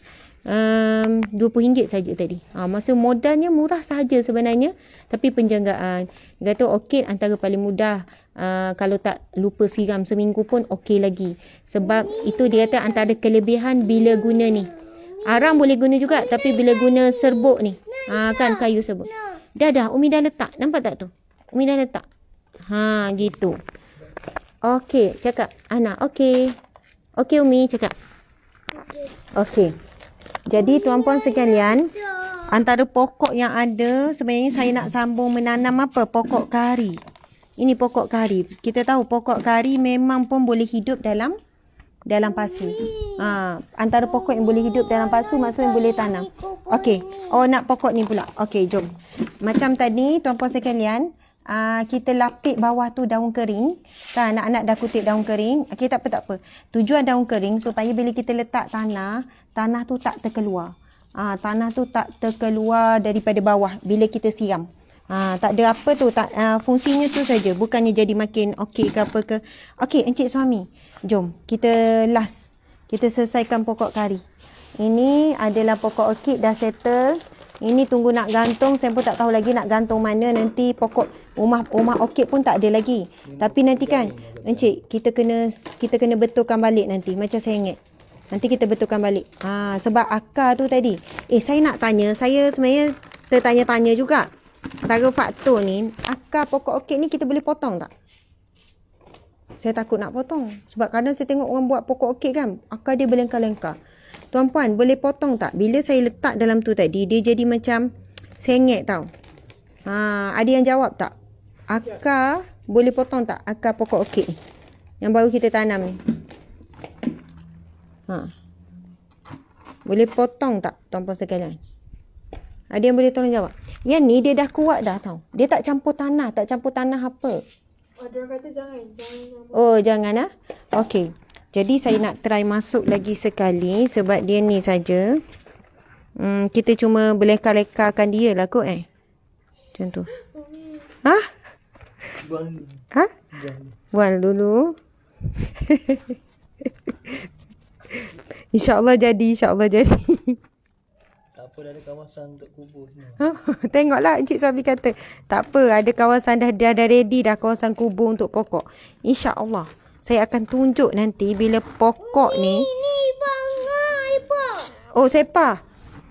RM20 saja tadi. Masa modalnya murah saja sebenarnya, tapi penjagaan. Dia kata orkid antara paling mudah. Kalau tak lupa siram seminggu pun okey lagi. Sebab itu dia kata antara kelebihan bila guna ni. Arang boleh guna juga, tapi bila guna serbuk ni, kan kayu serbuk. Dah Umi dah letak. Nampak tak tu? Umi dah letak. Gitu. Okey, cakap Ana. Okey Umi cakap. Okey. Jadi tuan-puan sekalian, antara pokok yang ada, sebenarnya saya nak sambung menanam apa? Pokok kari. Ini pokok kari. Kita tahu pokok kari memang pun boleh hidup dalam pasu. Antara pokok yang boleh hidup dalam pasu maksudnya boleh tanam. Okey. Nak pokok ni pula. Okey, jom. Macam tadi tuan-puan sekalian, kita lapik bawah tu daun kering. Kan anak-anak dah kutip daun kering. Okey, tak apa. Tujuan daun kering supaya bila kita letak tanah tu tak terkeluar. Tanah tu tak terkeluar daripada bawah bila kita siram. Tak ada apa tu, fungsinya tu saja, bukannya jadi makin okey ke apa ke. Okey, encik suami, jom kita selesaikan pokok kari. Ini adalah pokok orkid dah settle. Ini tunggu nak gantung, saya pun tak tahu lagi nak gantung mana. Nanti pokok rumah orkid pun tak ada lagi. Tapi nanti kan encik, kita kena betulkan balik nanti, macam saya ingat. Nanti kita betulkan balik. Sebab akar tu tadi. Saya nak tanya, saya sebenarnya tertanya-tanya juga. Antara faktor ni, akar pokok orkid ni kita boleh potong tak? Saya takut nak potong. Sebab kadang saya tengok orang buat pokok orkid kan, akar dia berlengkar-lengkar. Tuan-puan, boleh potong tak? Bila saya letak dalam tu tadi, dia jadi macam sengit tau. Ada yang jawab tak? Akar, boleh potong tak? Akar pokok orkid ni. Yang baru kita tanam ni. Boleh potong tak, tuan-puan sekalian? Ada yang boleh tolong jawab? Yang ni dia dah kuat dah tau. Dia tak campur tanah apa. Ada orang kata jangan. Jangan Okey. Jadi saya nak try masuk lagi sekali sebab dia ni saja. Kita cuma beleka-lekakan dia lah kot Macam tu. Buang dulu. InsyaAllah jadi. Tak apa, dah ada kawasan untuk kubur semua. Tengoklah encik suami kata. Tak apa, ada kawasan dah ready dah, kawasan kubur untuk pokok. InsyaAllah. Saya akan tunjuk nanti bila pokok ni. Ini bangai, Sepah.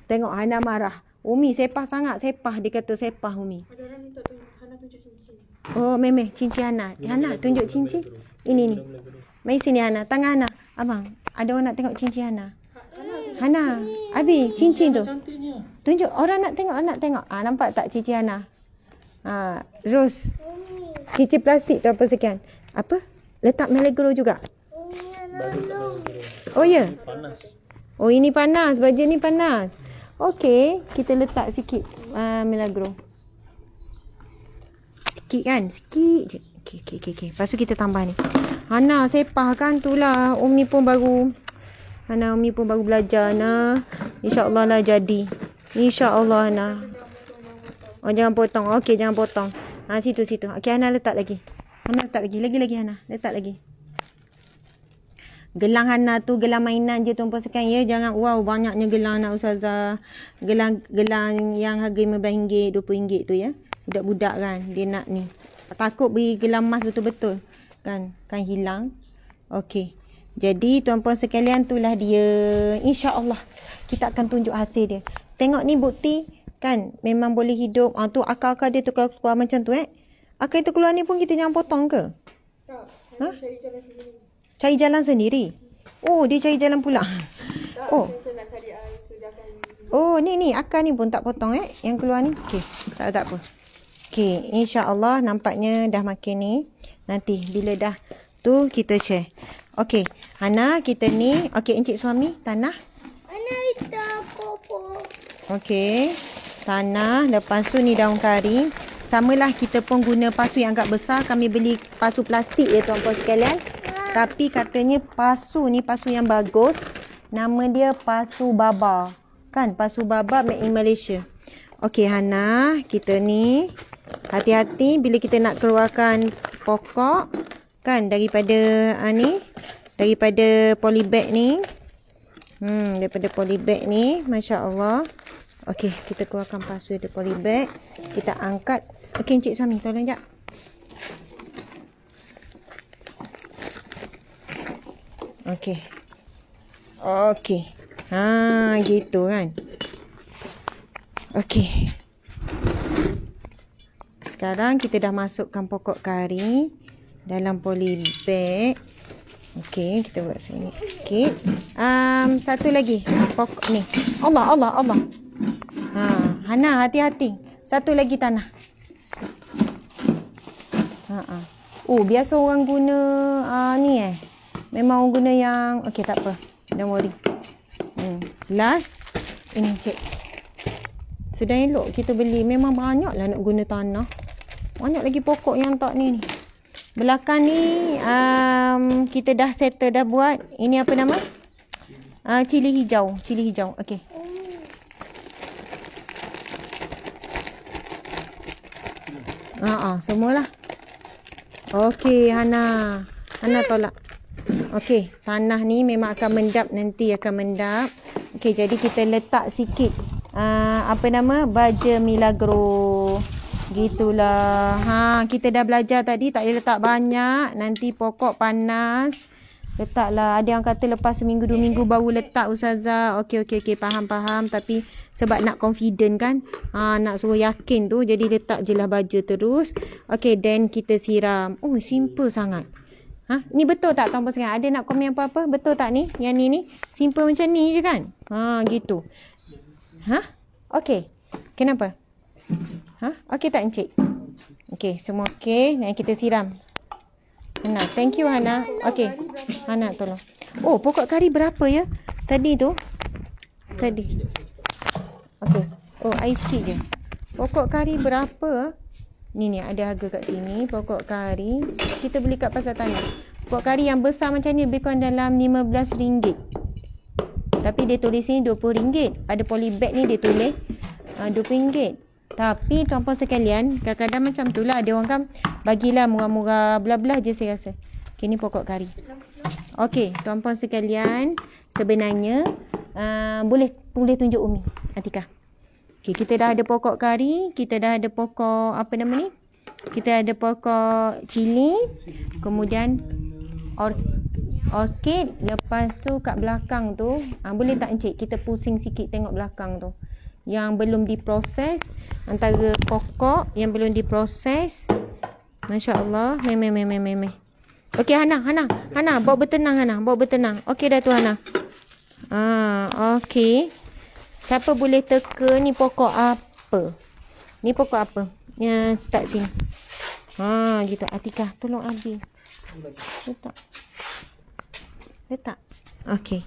Tengok Hana marah. Umi sepah sangat, sepah. Dia kata sepah Umi. Ada orang minta Hana tunjuk cincin. Memeh cincin Hana. Hana tunjuk cincin. Ini ni. Mari sini Hana. Tangan Hana. Abang, ada orang nak tengok cincin Hana. Hana, Abi, cincin tu. Tunjuk, orang nak tengok. Nampak tak cincin Hana? Rose. Cincin plastik tu apa sekian? Apa? Letak melegro juga. Ya. Panas. Ini panas, baju ni panas. Okey, kita letak sikit melegro. Sikit kan? Sikit je. Okey. Lepas tu kita tambah ni. Hana sepah kan tu lah. Umi pun baru belajar InsyaAllah lah jadi. InsyaAllah Hana. Jangan potong. Okey, jangan potong. Situ. Okey, Hana letak lagi. Lagi Hana. Letak lagi. Gelang Hana tu gelang mainan je tuan-puan sekalian ya. Jangan banyaknya gelang nak Ustazah. Gelang yang harga RM15, RM20 tu ya. Budak-budak kan dia nak ni. Takut beri gelang emas betul-betul. Kan hilang. Okey. Jadi tuan-puan sekalian, itulah dia. InsyaAllah kita akan tunjuk hasil dia. Tengok ni bukti kan memang boleh hidup. Tu akar-akar dia tu kalau keluar macam tu akar itu keluar ni pun kita jangan potong ke? Tak. Cari jalan sendiri. Cari jalan sendiri. Dia cari jalan pula. Oh. Macam nak cari air tu dia akan. Oh, ni akar ni pun tak potong yang keluar ni. Okey, tak apa. Okey, insya-Allah nampaknya dah makin ni. Nanti bila dah tu kita share. Okey, Hana kita ni, okey encik suami tanah. Ana ita popo. Okey. Tanah, lepas tu ni daun kari. Samalah kita pun guna pasu yang agak besar. Kami beli pasu plastik ya tuan-puan sekalian. Tapi katanya pasu ni pasu yang bagus. Nama dia pasu Baba. Kan? Pasu Baba made in Malaysia. Okey Hana, kita ni hati-hati bila kita nak keluarkan pokok kan daripada daripada polybag ni. Daripada polybag ni, masya-Allah. Okey, kita keluarkan pasu dari polybag. Kita angkat. Okey encik suami, tolong jap. Okey. Okey. Gitu kan. Okey. Sekarang kita dah masukkan pokok kari dalam polybag. Okey, kita buat sini sikit. Satu lagi pokok ni. Allah. Hana hati-hati. Satu lagi tanah. Oh, biasa orang guna ni memang orang guna yang okey tak apa. Don't worry. Last ini cek. Sudah elok kita beli. Memang banyaklah nak guna tanah. Banyak lagi pokok yang tak ni. Belakang ni kita dah settle dah buat. Ini apa nama? Cili hijau. Okey. Semualah. Okey, Hana tolak. Okey, tanah ni memang akan mendap nanti Okey, jadi kita letak sikit baja milagro. Gitulah. Kita dah belajar tadi tak boleh letak banyak, nanti pokok panas. Letaklah. Ada yang kata lepas seminggu 2 minggu baru letak Ustazah. Okey, faham. Tapi sebab nak confident kan. Nak suruh yakin tu. Jadi letak je lah baja terus. Okey, then kita siram. Oh, simple sangat. Ni betul tak tuan-puan sekalian? Ada nak komen apa-apa? Betul tak ni? Yang ni simple macam ni je kan? Gitu. Okey. Kenapa? Okey tak encik? Okey, semua okey. Dan kita siram. Hana, thank you Hana. Okey. Hana tolong. Oh, pokok kari berapa ya? Tadi. Okey. Oh, air sikit je. Pokok kari berapa? Ni ada harga kat sini. Pokok kari. Kita beli kat pasar tanah. Pokok kari yang besar macam ni lebih kurang dalam RM15. Tapi dia tulis ni RM20. Pada polybag ni dia tulis RM20. Tapi tuan-puan sekalian, kadang-kadang macam tu lah. Ada orang kan bagilah murah-murah belah-belah je saya rasa. Okay, ni pokok kari. Okey, tuan-puan sekalian, sebenarnya boleh tunjuk Umi Atikah. Okey, kita dah ada pokok kari, kita dah ada pokok kita ada pokok cili, kemudian orkid, lepas tu kat belakang tu, boleh tak encik kita pusing sikit tengok belakang tu. Yang belum diproses, antara pokok yang belum diproses. Masya-Allah, meh. Okey Hana, bawa bertenang. Okey dah tu Hana. Okey. Siapa boleh teka ni pokok apa? Ni pokok apa? Start sini. Gitu. Atikah, tolong Abi. Letak. Okey.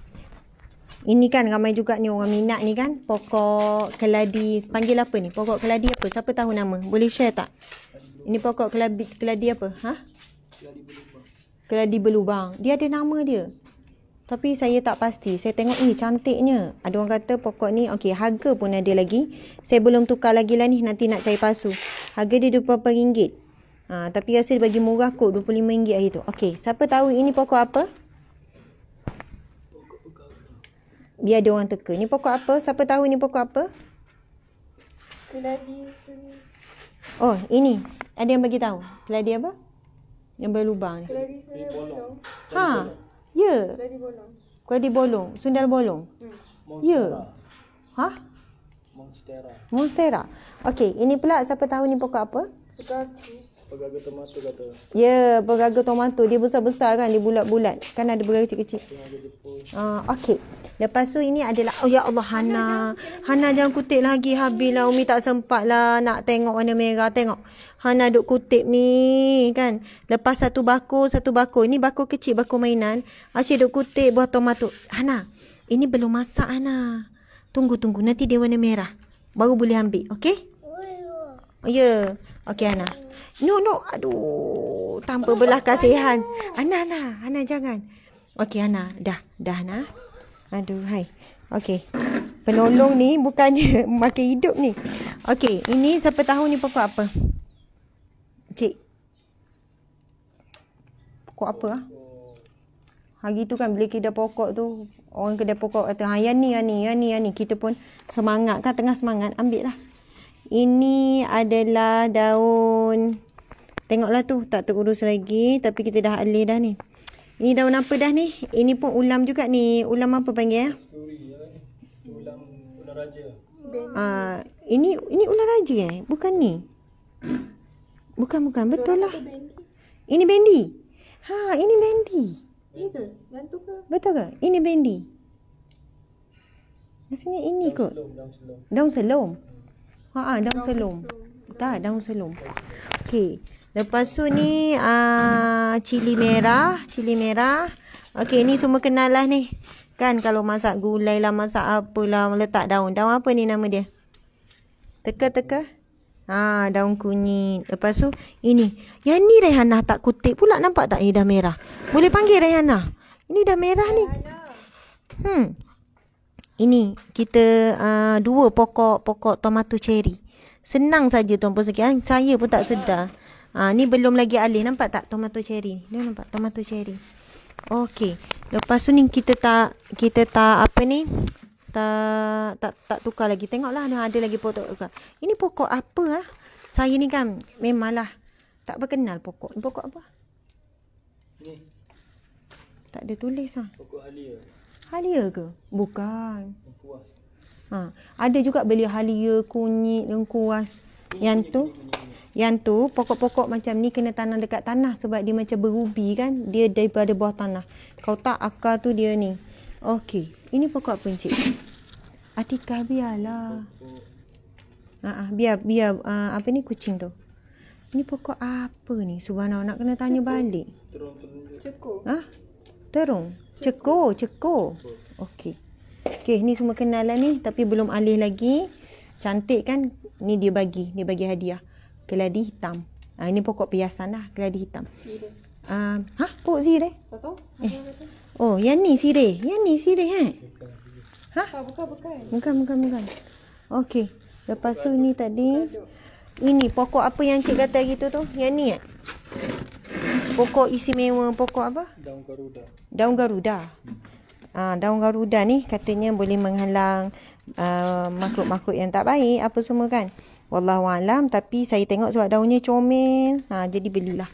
Ini kan ramai juga ni orang minat ni kan. Pokok keladi. Panggil apa ni? Pokok keladi apa? Siapa tahu nama? Boleh share tak? Ini pokok keladi apa? Keladi berlubang. Dia ada nama dia. Tapi saya tak pasti. Saya tengok cantiknya. Ada orang kata pokok ni okey, harga pun ada lagi. Saya belum tukar lagi lah ni, nanti nak cari pasu. Harga dia RM20. Tapi rasa dia bagi murah kot, RM25 hari tu. Okey, siapa tahu ini pokok apa? Biar dia orang teka. Ni pokok apa? Siapa tahu ni pokok apa? Keladi sunyi. Oh, ini. Ada yang bagi tahu. Keladi apa? Yang berlubang ni. Keladi sunyi bolong. Ya. Keladi bolong. Keladi bolong. Sundal bolong. Ya. Monstera. Monstera. Okey, ini pula siapa tahu ni pokok apa? Pekakis. Pegaga tomato kata. Ya, pegaga tomato. Dia besar-besar kan. Dia bulat-bulat. Kan ada pegaga kecil-kecil. Pegaga Jepun. Okey. Lepas tu ini adalah, oh ya Allah, Hana. Hana jangan kutip lagi. Habislah. Umi tak sempat lah nak tengok warna merah. Tengok. Hana duk kutip ni kan. Lepas satu bakul. Ini bakul kecil, bakul mainan. Asyik duk kutip buah tomato. Hana, ini belum masak Hana. Tunggu. Nanti dia warna merah. Baru boleh ambil. Okey? Oh, ya. Okey Hana. No. Aduh. Tanpa belah kasihan. Hana jangan. Okey Hana. Dah Hana. Aduh, hai. Okey. Penolong ni bukannya makin hidup ni. Okey. Ini siapa tahu ni pokok apa? Cik. Pokok apa ah? Hari tu kan bila kedai pokok tu, orang kedai pokok kata, yang ni. Kita pun semangat kan, tengah semangat. Ambil lah. Ini adalah daun. Tengoklah tu, tak terurus lagi. Tapi kita dah alih dah ni. Ini daun apa dah ni? Ini pun ulam juga ni. Ulam apa panggil ya? Ulam raja. Ini ulam raja Bukan ni. Bukan. Betul lah. Ini bendi. Ini bendi. Ini ke? Yang tu ke? Betul ke? Ini bendi. Rasanya ini kot. Daun selom. Daun selom. Tak, daun selom. Okey. Lepas tu ni cili merah. Okey, ni semua kenal lah ni. Kan kalau masak gulai lah, masak apalah, letak daun. Daun apa ni nama dia? Teka. Daun kunyit. Lepas tu ini. Yang ni Rayhana tak kutip pula, nampak tak? Dah merah. Boleh panggil Rayhana. Ini dah merah ni. Ini kita 2 pokok tomato cherry. Senang saja tuan-puan sekalian. Saya pun tak sedar. Ni belum lagi alih. Nampak tak tomato cherry? Dia nampak tomato cherry. Okey. Lepas tu ni kita tak apa ni? Tak tukar lagi. Tengoklah ada lagi pokok tukar. Ini pokok apa Saya ni kan memanglah tak berkenal pokok. Ini pokok apa? Ni. Tak ada tulis Pokok halia. Halia ke? Bukan. Lengkuas. Ada juga belia halia, kunyit, lengkuas. Yang tu pokok-pokok macam ni kena tanam dekat tanah sebab dia macam berubi kan. Dia daripada bawah tanah. Kau tak akar tu dia ni. Okey. Ini pokok apa Encik? Atika biarlah. Biar apa ni kucing tu. Ini pokok apa ni? Subhanallah, nak kena tanya balik. Cekor. Terung. Cekor. Okey. Ni semua kenal lah ni tapi belum alih lagi. Cantik kan? Ni dia bagi hadiah. Keladi hitam. Ini pokok perhiasan lah, keladi hitam. Sirih. Pokok sirih? Tak tahu? Oh, yang ni sirih. Bukan. Okey. Lepas tu ni tadi. Ini pokok apa yang cik kata gitu tu? Yang ni pokok istimewa, pokok apa? Daun garuda. Daun garuda ni katanya boleh menghalang makhluk-makhluk yang tak baik apa semua kan. Wallahualam, tapi saya tengok sebab daunnya comel. Jadi belilah.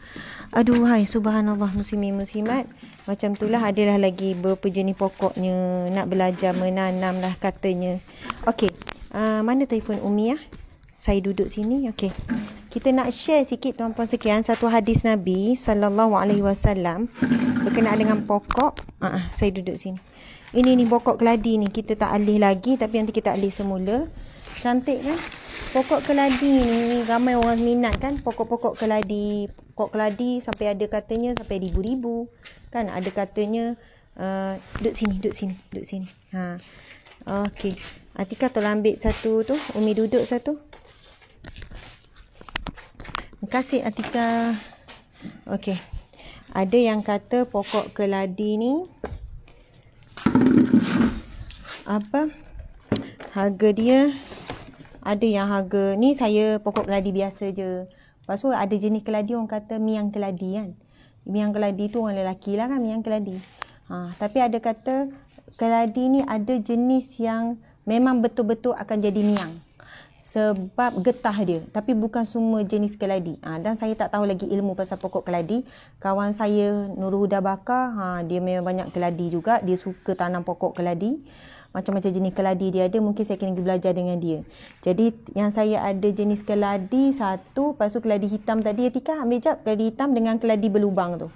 Aduh, hai subhanallah, muslimin-muslimat. Macam itulah, adalah lagi beberapa jenis pokoknya. Nak belajar menanam lah katanya. Okey. Mana telefon Umi Saya duduk sini. Okey. Kita nak share sikit tuan-puan sekalian satu hadis Nabi sallallahu alaihi wasallam berkenaan dengan pokok. Saya duduk sini. Ini ni pokok keladi ni. Kita tak alih lagi tapi nanti kita alih semula. Cantik kan? Pokok keladi ni ramai orang minat kan. Pokok keladi sampai ada katanya sampai ribu-ribu. Kan ada katanya duduk sini. Okey. Atika tolong ambil satu tu. Umi duduk satu. Terima kasih Atika. Okey. Ada yang kata pokok keladi ni apa? Harga dia ada yang harga ni saya pokok keladi biasa je. Lepas tu ada jenis keladi orang kata miang keladi kan. Miang keladi tu orang lelaki lah kan miang keladi. Tapi ada kata keladi ni ada jenis yang memang betul-betul akan jadi miang. Sebab getah dia. Tapi bukan semua jenis keladi. Dan saya tak tahu lagi ilmu pasal pokok keladi. Kawan saya Nurul Huda Bakar, dia memang banyak keladi juga. Dia suka tanam pokok keladi. macam-macam jenis keladi dia ada, mungkin saya kena pergi belajar dengan dia. Jadi yang saya ada jenis keladi satu, lepas tu keladi hitam tadi, Atika ambil jap keladi hitam dengan keladi berlubang tu.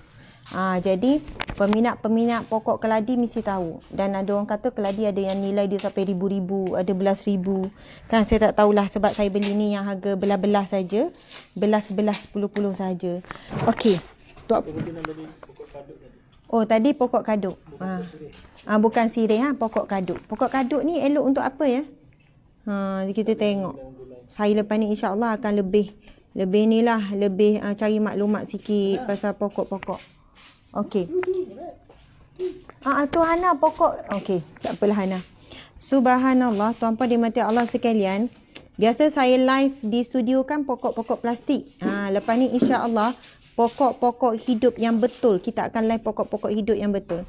Jadi peminat-peminat pokok keladi mesti tahu. Dan ada orang kata keladi ada yang nilai dia sampai ribu-ribu, ada belas ribu. Kan saya tak tahulah sebab saya beli ni yang harga belas-belas saja. Belas-belas, puluh-puluh saja. Okey. Tapi nak beli pokok kaduk tadi. Oh, tadi pokok kaduk. Bukan sirih, pokok kaduk. Pokok kaduk ni elok untuk apa ya? Kita tengok. Saya lepas ni insya-Allah akan lebih cari maklumat sikit pasal pokok-pokok. Okey. Tu Hana pokok. Okey, tak apalah Hana. Subhanallah, tuan-puan dimati Allah sekalian. Biasa saya live di studio kan pokok-pokok plastik. Lepas ni insya-Allah pokok-pokok hidup yang betul. Kita akan live pokok-pokok hidup yang betul.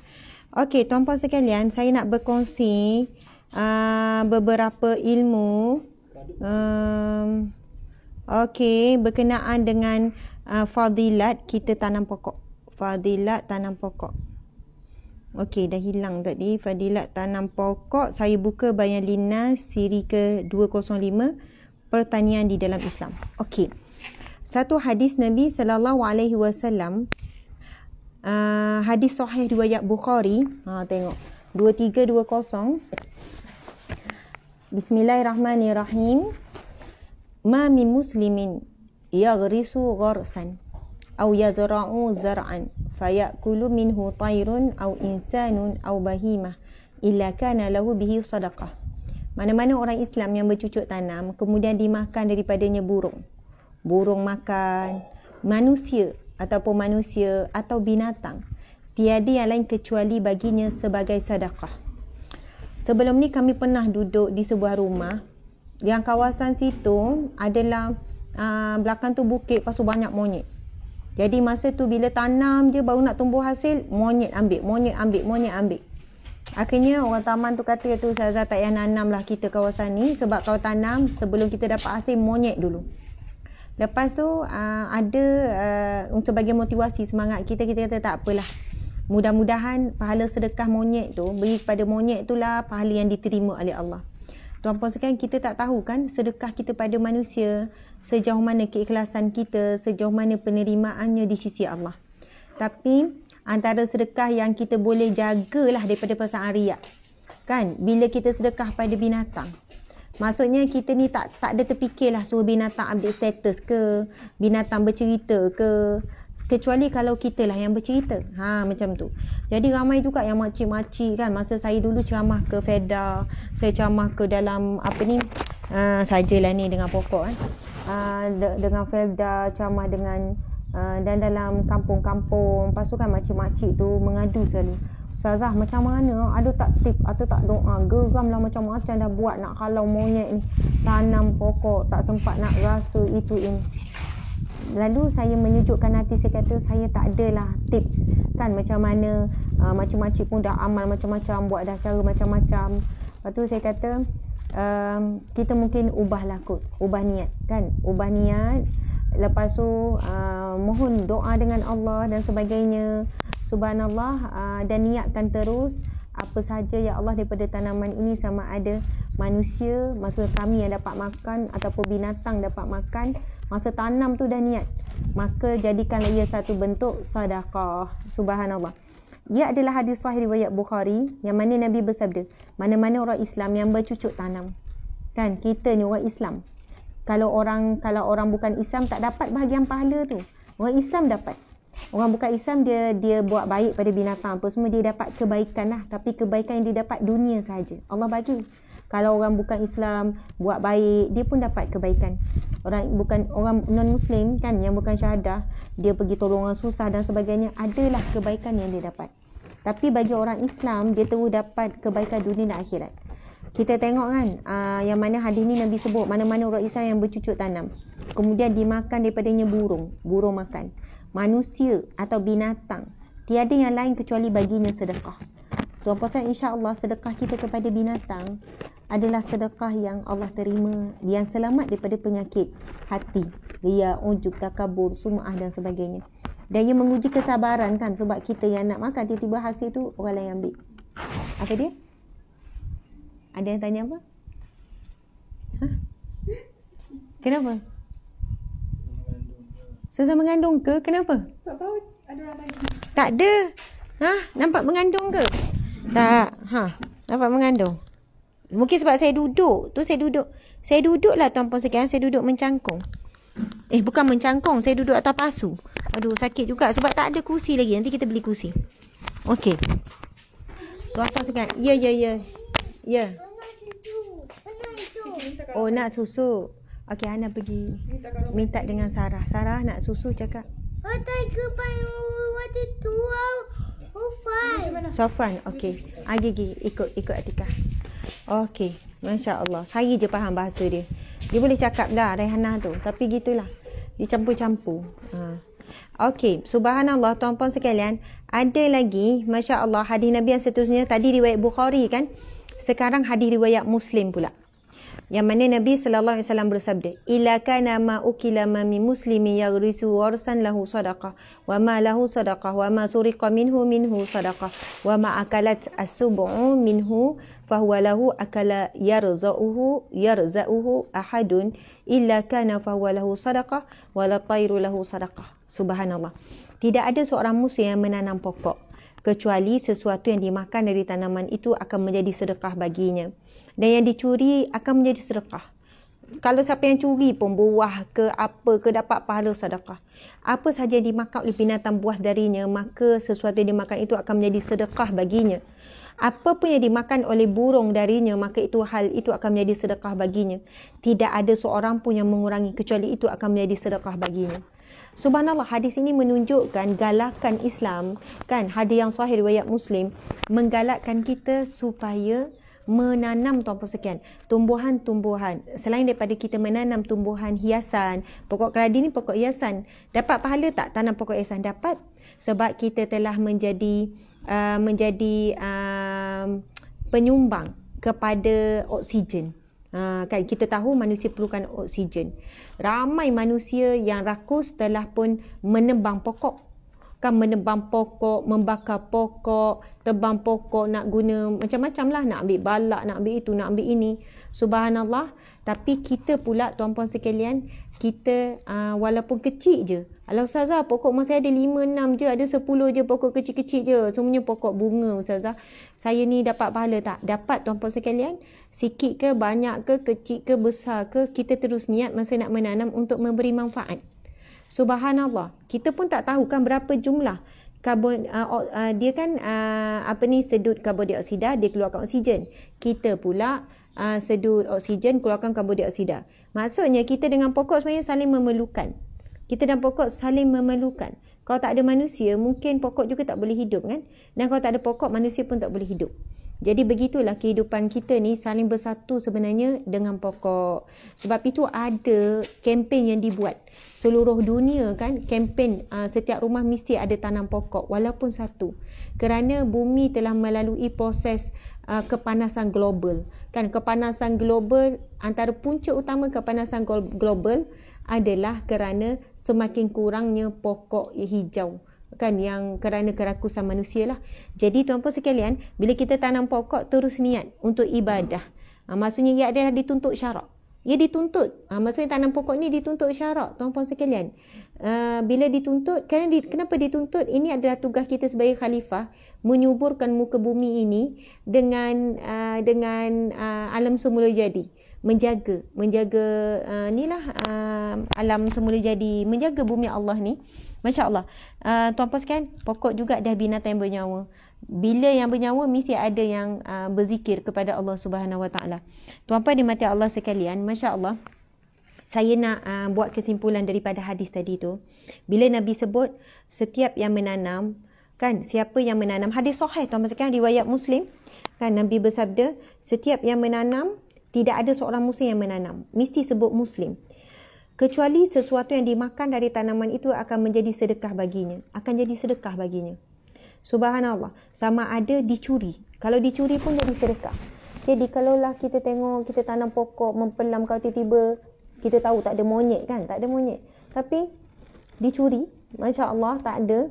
Okey, tuan-puan sekalian, saya nak berkongsi beberapa ilmu berkenaan dengan fadilat kita tanam pokok. Fadilat tanam pokok. Okey, dah hilang tadi. Fadilat tanam pokok. Saya buka Bayan Linnas siri ke-205, pertanian di dalam Islam. Okey. Satu hadis Nabi SAW, hadis sahih riwayat Bukhari. Tengok 2320. Bismillahirrahmanirrahim. Ma min muslimin yaghrisu gharsan aw yazra'u zar'an fayakulu minhu tayrun aw insanun aw bahimah illa kana lahu bihi sadaqah. Mana-mana orang Islam yang bercucuk tanam kemudian dimakan daripadanya burung makan, manusia atau binatang, tiada yang lain kecuali baginya sebagai sedekah. Sebelum ni kami pernah duduk di sebuah rumah yang kawasan situ adalah belakang tu bukit, lepas tu banyak monyet. Jadi masa tu bila tanam je baru nak tumbuh hasil, monyet ambil. Akhirnya orang taman tu kata tu, Ustazah tak payah nanam lah kita kawasan ni, sebab kalau tanam sebelum kita dapat hasil monyet dulu. Lepas tu ada sebagai motivasi semangat kita kata tak apalah. Mudah-mudahan pahala sedekah monyet tu, beri kepada monyet itulah pahala yang diterima oleh Allah. Tuan-puan sekalian, kita tak tahu kan sedekah kita pada manusia, sejauh mana keikhlasan kita, sejauh mana penerimaannya di sisi Allah. Tapi antara sedekah yang kita boleh jagalah daripada perasaan riak. Kan? Bila kita sedekah pada binatang. Maksudnya kita ni tak ada terfikirlah suruh binatang update status ke, binatang bercerita ke. Kecuali kalau kita lah yang bercerita. Macam tu. Jadi ramai juga yang makcik-makcik kan. Masa saya dulu ceramah ke Feda, saya ceramah ke dalam sajalah ni dengan pokok kan. Dengan Feda, ceramah dengan dan dalam kampung-kampung. Lepas tu kan makcik-makcik tu mengadu selalu. Ustazah macam mana? Ada tak tip atau tak doa? Geram lah macam-macam dah buat nak halau monyet ni. Tanam pokok, tak sempat nak rasa itu ini. Lalu saya menyejukkan hati, saya kata saya tak adalah tips kan macam mana makcik-makcik pun dah amal macam-macam, buat dah cara macam-macam. Lepas tu saya kata kita mungkin ubahlah kot, ubah niat kan, ubah niat. Lepas tu mohon doa dengan Allah dan sebagainya. Subhanallah, dan niatkan terus apa saja ya Allah daripada tanaman ini, sama ada manusia, maksud kami yang dapat makan ataupun binatang dapat makan, masa tanam tu dah niat, maka jadikanlah ia satu bentuk sedekah. Subhanallah. Ia adalah hadis sahih riwayat Bukhari yang mana Nabi bersabda, mana-mana orang Islam yang bercucuk tanam. Kan kita ni orang Islam. Kalau orang bukan Islam tak dapat bahagian pahala tu. Orang Islam dapat. Orang bukan Islam dia buat baik pada binatang apa semua, dia dapat kebaikan lah, tapi kebaikan yang dia dapat dunia saja Allah bagi. Kalau orang bukan Islam buat baik, dia pun dapat kebaikan. Orang non muslim kan, yang bukan syahadah, dia pergi tolong orang susah dan sebagainya, adalah kebaikan yang dia dapat. Tapi bagi orang Islam, dia terus dapat kebaikan dunia dan akhirat. Kita tengok kan, yang mana hadis ni Nabi sebut, mana-mana orang Islam yang bercucuk tanam, kemudian dimakan daripadanya burung makan, manusia atau binatang, tiada yang lain kecuali baginya sedekah. Tuan-puan, insya-Allah sedekah kita kepada binatang adalah sedekah yang Allah terima, yang selamat daripada penyakit hati, riya, ujub, takabur, sum'ah dan sebagainya. Dan ia menguji kesabaran kan, sebab kita yang nak makan tiba-tiba hasil tu orang lain ambil. Apa dia? Ada yang tanya apa? Kenapa? Susah mengandung ke? Kenapa? Tak tahu ada orang tanya. Tak ada. Nampak mengandung ke? Tak. Nampak mengandung. Mungkin sebab saya duduk. Saya duduklah tuan-puan sekalian. Saya duduk mencangkung. Bukan mencangkung. Saya duduk atas pasu. Aduh, sakit juga. Sebab tak ada kursi lagi. Nanti kita beli kursi. Okey. Tuan-puan sekalian. Ya. Mana itu? Oh, nak susu. Okey, Hana pergi minta dengan Sarah. Sarah nak susu cakap. Tiger paling waktu tu. Sofan. Okey. Gigi ikut Atika. Okey. Masya Allah. Saya je faham bahasa dia. Dia boleh cakap dah Rayhana tu. Tapi gitulah. Dia campur-campur. Okey. Subhanallah tuan-puan sekalian. Ada lagi. Masya Allah. Hadis Nabi yang seterusnya. Tadi riwayat Bukhari kan. Sekarang hadis riwayat Muslim pula. Yang mana Nabi SAW bersabda, "Ila kana ma ukila ma min muslimin yaghrisu warsan lahu sadaqah, wa ma lahu sadaqah, wa ma suriqa minhu sadaqah, wa ma akalat as-sub'u minhu fahuwa lahu akala yarza'uhu ahadun illa kana fahuwa lahu sadaqah, wa la tayru lahu sadaqah." Subhanallah. Tidak ada seorang muslim yang menanam pokok kecuali sesuatu yang dimakan dari tanaman itu akan menjadi sedekah baginya. Dan yang dicuri akan menjadi sedekah. Kalau siapa yang curi pun buah ke apa ke dapat pahala sedekah. Apa sahaja yang dimakan oleh binatang buas darinya, maka sesuatu yang dimakan itu akan menjadi sedekah baginya. Apa pun yang dimakan oleh burung darinya, maka hal itu akan menjadi sedekah baginya. Tidak ada seorang pun yang mengurangi kecuali itu akan menjadi sedekah baginya. Subhanallah, hadis ini menunjukkan galakan Islam, kan, hadis yang sahih riwayat Muslim, menggalakkan kita supaya menanam tuan-puan sekalian, tumbuhan-tumbuhan. Selain daripada kita menanam tumbuhan hiasan, pokok keladi ni pokok hiasan. Dapat pahala tak tanam pokok hiasan? Dapat. Sebab kita telah menjadi penyumbang kepada oksigen. Kan kita tahu manusia perlukan oksigen. Ramai manusia yang rakus telah pun menebang pokok. Kan menebang pokok, membakar pokok, tebang pokok, nak guna macam-macam lah. Nak ambil balak, nak ambil itu, nak ambil ini. Subhanallah. Tapi kita pula tuan-puan sekalian, kita walaupun kecil je. Alah Ustazah, pokok masih ada 5-6 je, ada 10 je pokok kecil-kecil je. Semuanya pokok bunga Ustazah. Saya ni dapat pahala tak? Dapat tuan-puan sekalian. Sikit ke, banyak ke, kecil ke, besar ke, kita terus niat masa nak menanam untuk memberi manfaat. Subhanallah. Kita pun tak tahu kan berapa jumlah karbon dia kan sedut karbon dioksida, dia keluarkan oksigen. Kita pula sedut oksigen, keluarkan karbon dioksida. Maksudnya kita dengan pokok sebenarnya saling memerlukan. Kita dan pokok saling memerlukan. Kalau tak ada manusia, mungkin pokok juga tak boleh hidup kan? Dan kalau tak ada pokok, manusia pun tak boleh hidup. Jadi begitulah kehidupan kita ni saling bersatu sebenarnya dengan pokok. Sebab itu ada kempen yang dibuat seluruh dunia kan, kempen setiap rumah mesti ada tanam pokok walaupun satu. Kerana bumi telah melalui proses kepanasan global. Kan kepanasan global, antara punca utama kepanasan global adalah kerana semakin kurangnya pokok hijau. Kan yang kerana kerakusan manusia lah. Jadi tuan-puan sekalian, bila kita tanam pokok terus niat untuk ibadah. Maksudnya ia adalah dituntut syarak. Ia dituntut. Maksudnya tanam pokok ni dituntut syarak tuan-puan sekalian. Bila dituntut, kenapa dituntut? Ini adalah tugas kita sebagai khalifah, menyuburkan muka bumi ini dengan alam semula jadi. Menjaga alam semula jadi, menjaga bumi Allah ni. Masya Allah. Tuan-puan sekalian, pokok juga dah binatang yang bernyawa. Bila yang bernyawa, mesti ada yang berzikir kepada Allah Subhanahu Wa Taala. Tuan-puan dimati Allah sekalian, Masya Allah. Saya nak buat kesimpulan daripada hadis tadi tu. Bila Nabi sebut, setiap yang menanam, kan, siapa yang menanam, hadis sahih tuan-puan sekalian, riwayat Muslim, kan, Nabi bersabda, setiap yang menanam, tidak ada seorang muslim yang menanam. Mesti sebut Muslim. Kecuali sesuatu yang dimakan dari tanaman itu akan menjadi sedekah baginya. Akan jadi sedekah baginya. Subhanallah. Sama ada dicuri. Kalau dicuri pun jadi sedekah. Jadi kalaulah kita tengok, kita tanam pokok, mempelam, kalau tiba-tiba kita tahu tak ada monyet kan. Tak ada monyet. Tapi dicuri. Masya Allah tak ada.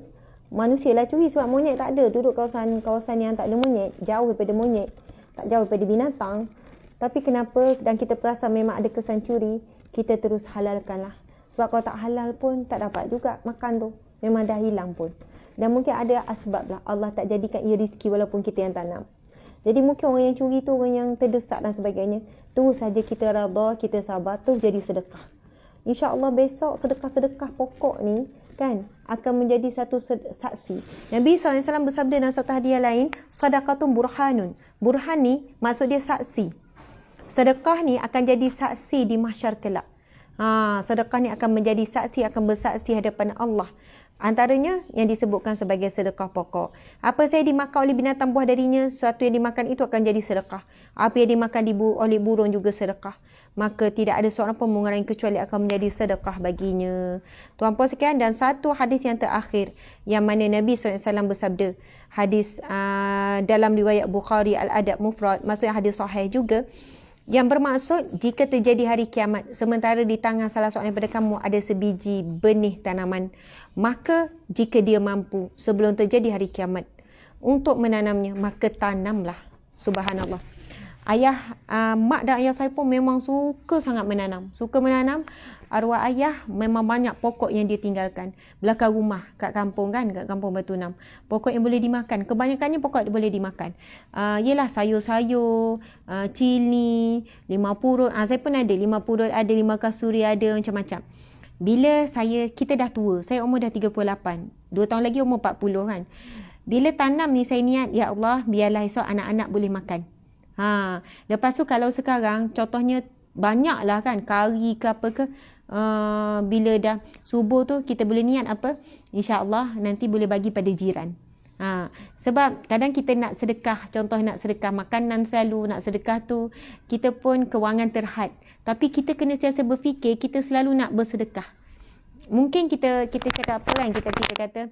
Manusia lah curi sebab monyet tak ada. Duduk kawasan yang tak ada monyet. Jauh daripada monyet. Tak jauh daripada binatang. Tapi kenapa dan kita perasan memang ada kesan curi, kita terus halalkanlah. Sebab kalau tak halal pun tak dapat juga makan tu. Memang dah hilang pun. Dan mungkin ada asbab lah. Allah tak jadikan ia rezeki walaupun kita yang tanam. Jadi mungkin orang yang curi tu orang yang terdesak dan sebagainya. Terus saja kita raba, kita sabar, terus jadi sedekah. InsyaAllah besok sedekah-sedekah pokok ni kan akan menjadi satu saksi. Nabi SAW bersabda dalam satu hadiah lain, sadaqatun burhanun. Burhan ni maksud dia saksi. Sedekah ni akan jadi saksi di mahsyar kelak. Sedekah ni akan menjadi saksi, akan bersaksi hadapan Allah. Antaranya yang disebutkan sebagai sedekah pokok. Apa saya dimakan oleh binatang buah darinya, sesuatu yang dimakan itu akan jadi sedekah. Apa yang dimakan oleh burung juga sedekah. Maka tidak ada seorang pun mengurangi kecuali akan menjadi sedekah baginya. Tuan-puan sekalian, dan satu hadis yang terakhir yang mana Nabi SAW bersabda, hadis dalam riwayat Bukhari Al-Adab Mufrad, maksudnya hadis sahih juga, yang bermaksud jika terjadi hari kiamat sementara di tangan salah seorang daripada kamu ada sebiji benih tanaman, maka jika dia mampu sebelum terjadi hari kiamat untuk menanamnya, maka tanamlah. Subhanallah. Mak dan ayah saya pun memang suka sangat menanam. Suka menanam. Arwah ayah memang banyak pokok yang dia tinggalkan. Belakang rumah, kat kampung kan, kat kampung Batu Enam. Pokok yang boleh dimakan. Kebanyakannya pokok yang boleh dimakan. Yelah sayur-sayur, cili, limau purut. Saya pun ada limau purut, ada limau kasturi, ada macam-macam. Bila kita dah tua, saya umur dah 38. 2 tahun lagi umur 40 kan. Bila tanam ni saya niat, ya Allah, biarlah esok anak-anak boleh makan. Lepas tu kalau sekarang contohnya banyaklah kan kari ke apa ke, bila dah subuh tu kita boleh niat apa, insya-Allah nanti boleh bagi pada jiran. Sebab kadang kita nak sedekah, contoh nak sedekah makanan selalu, nak sedekah tu kita pun kewangan terhad. Tapi kita kena sentiasa berfikir kita selalu nak bersedekah. Mungkin kita cakap apa kan, kita kata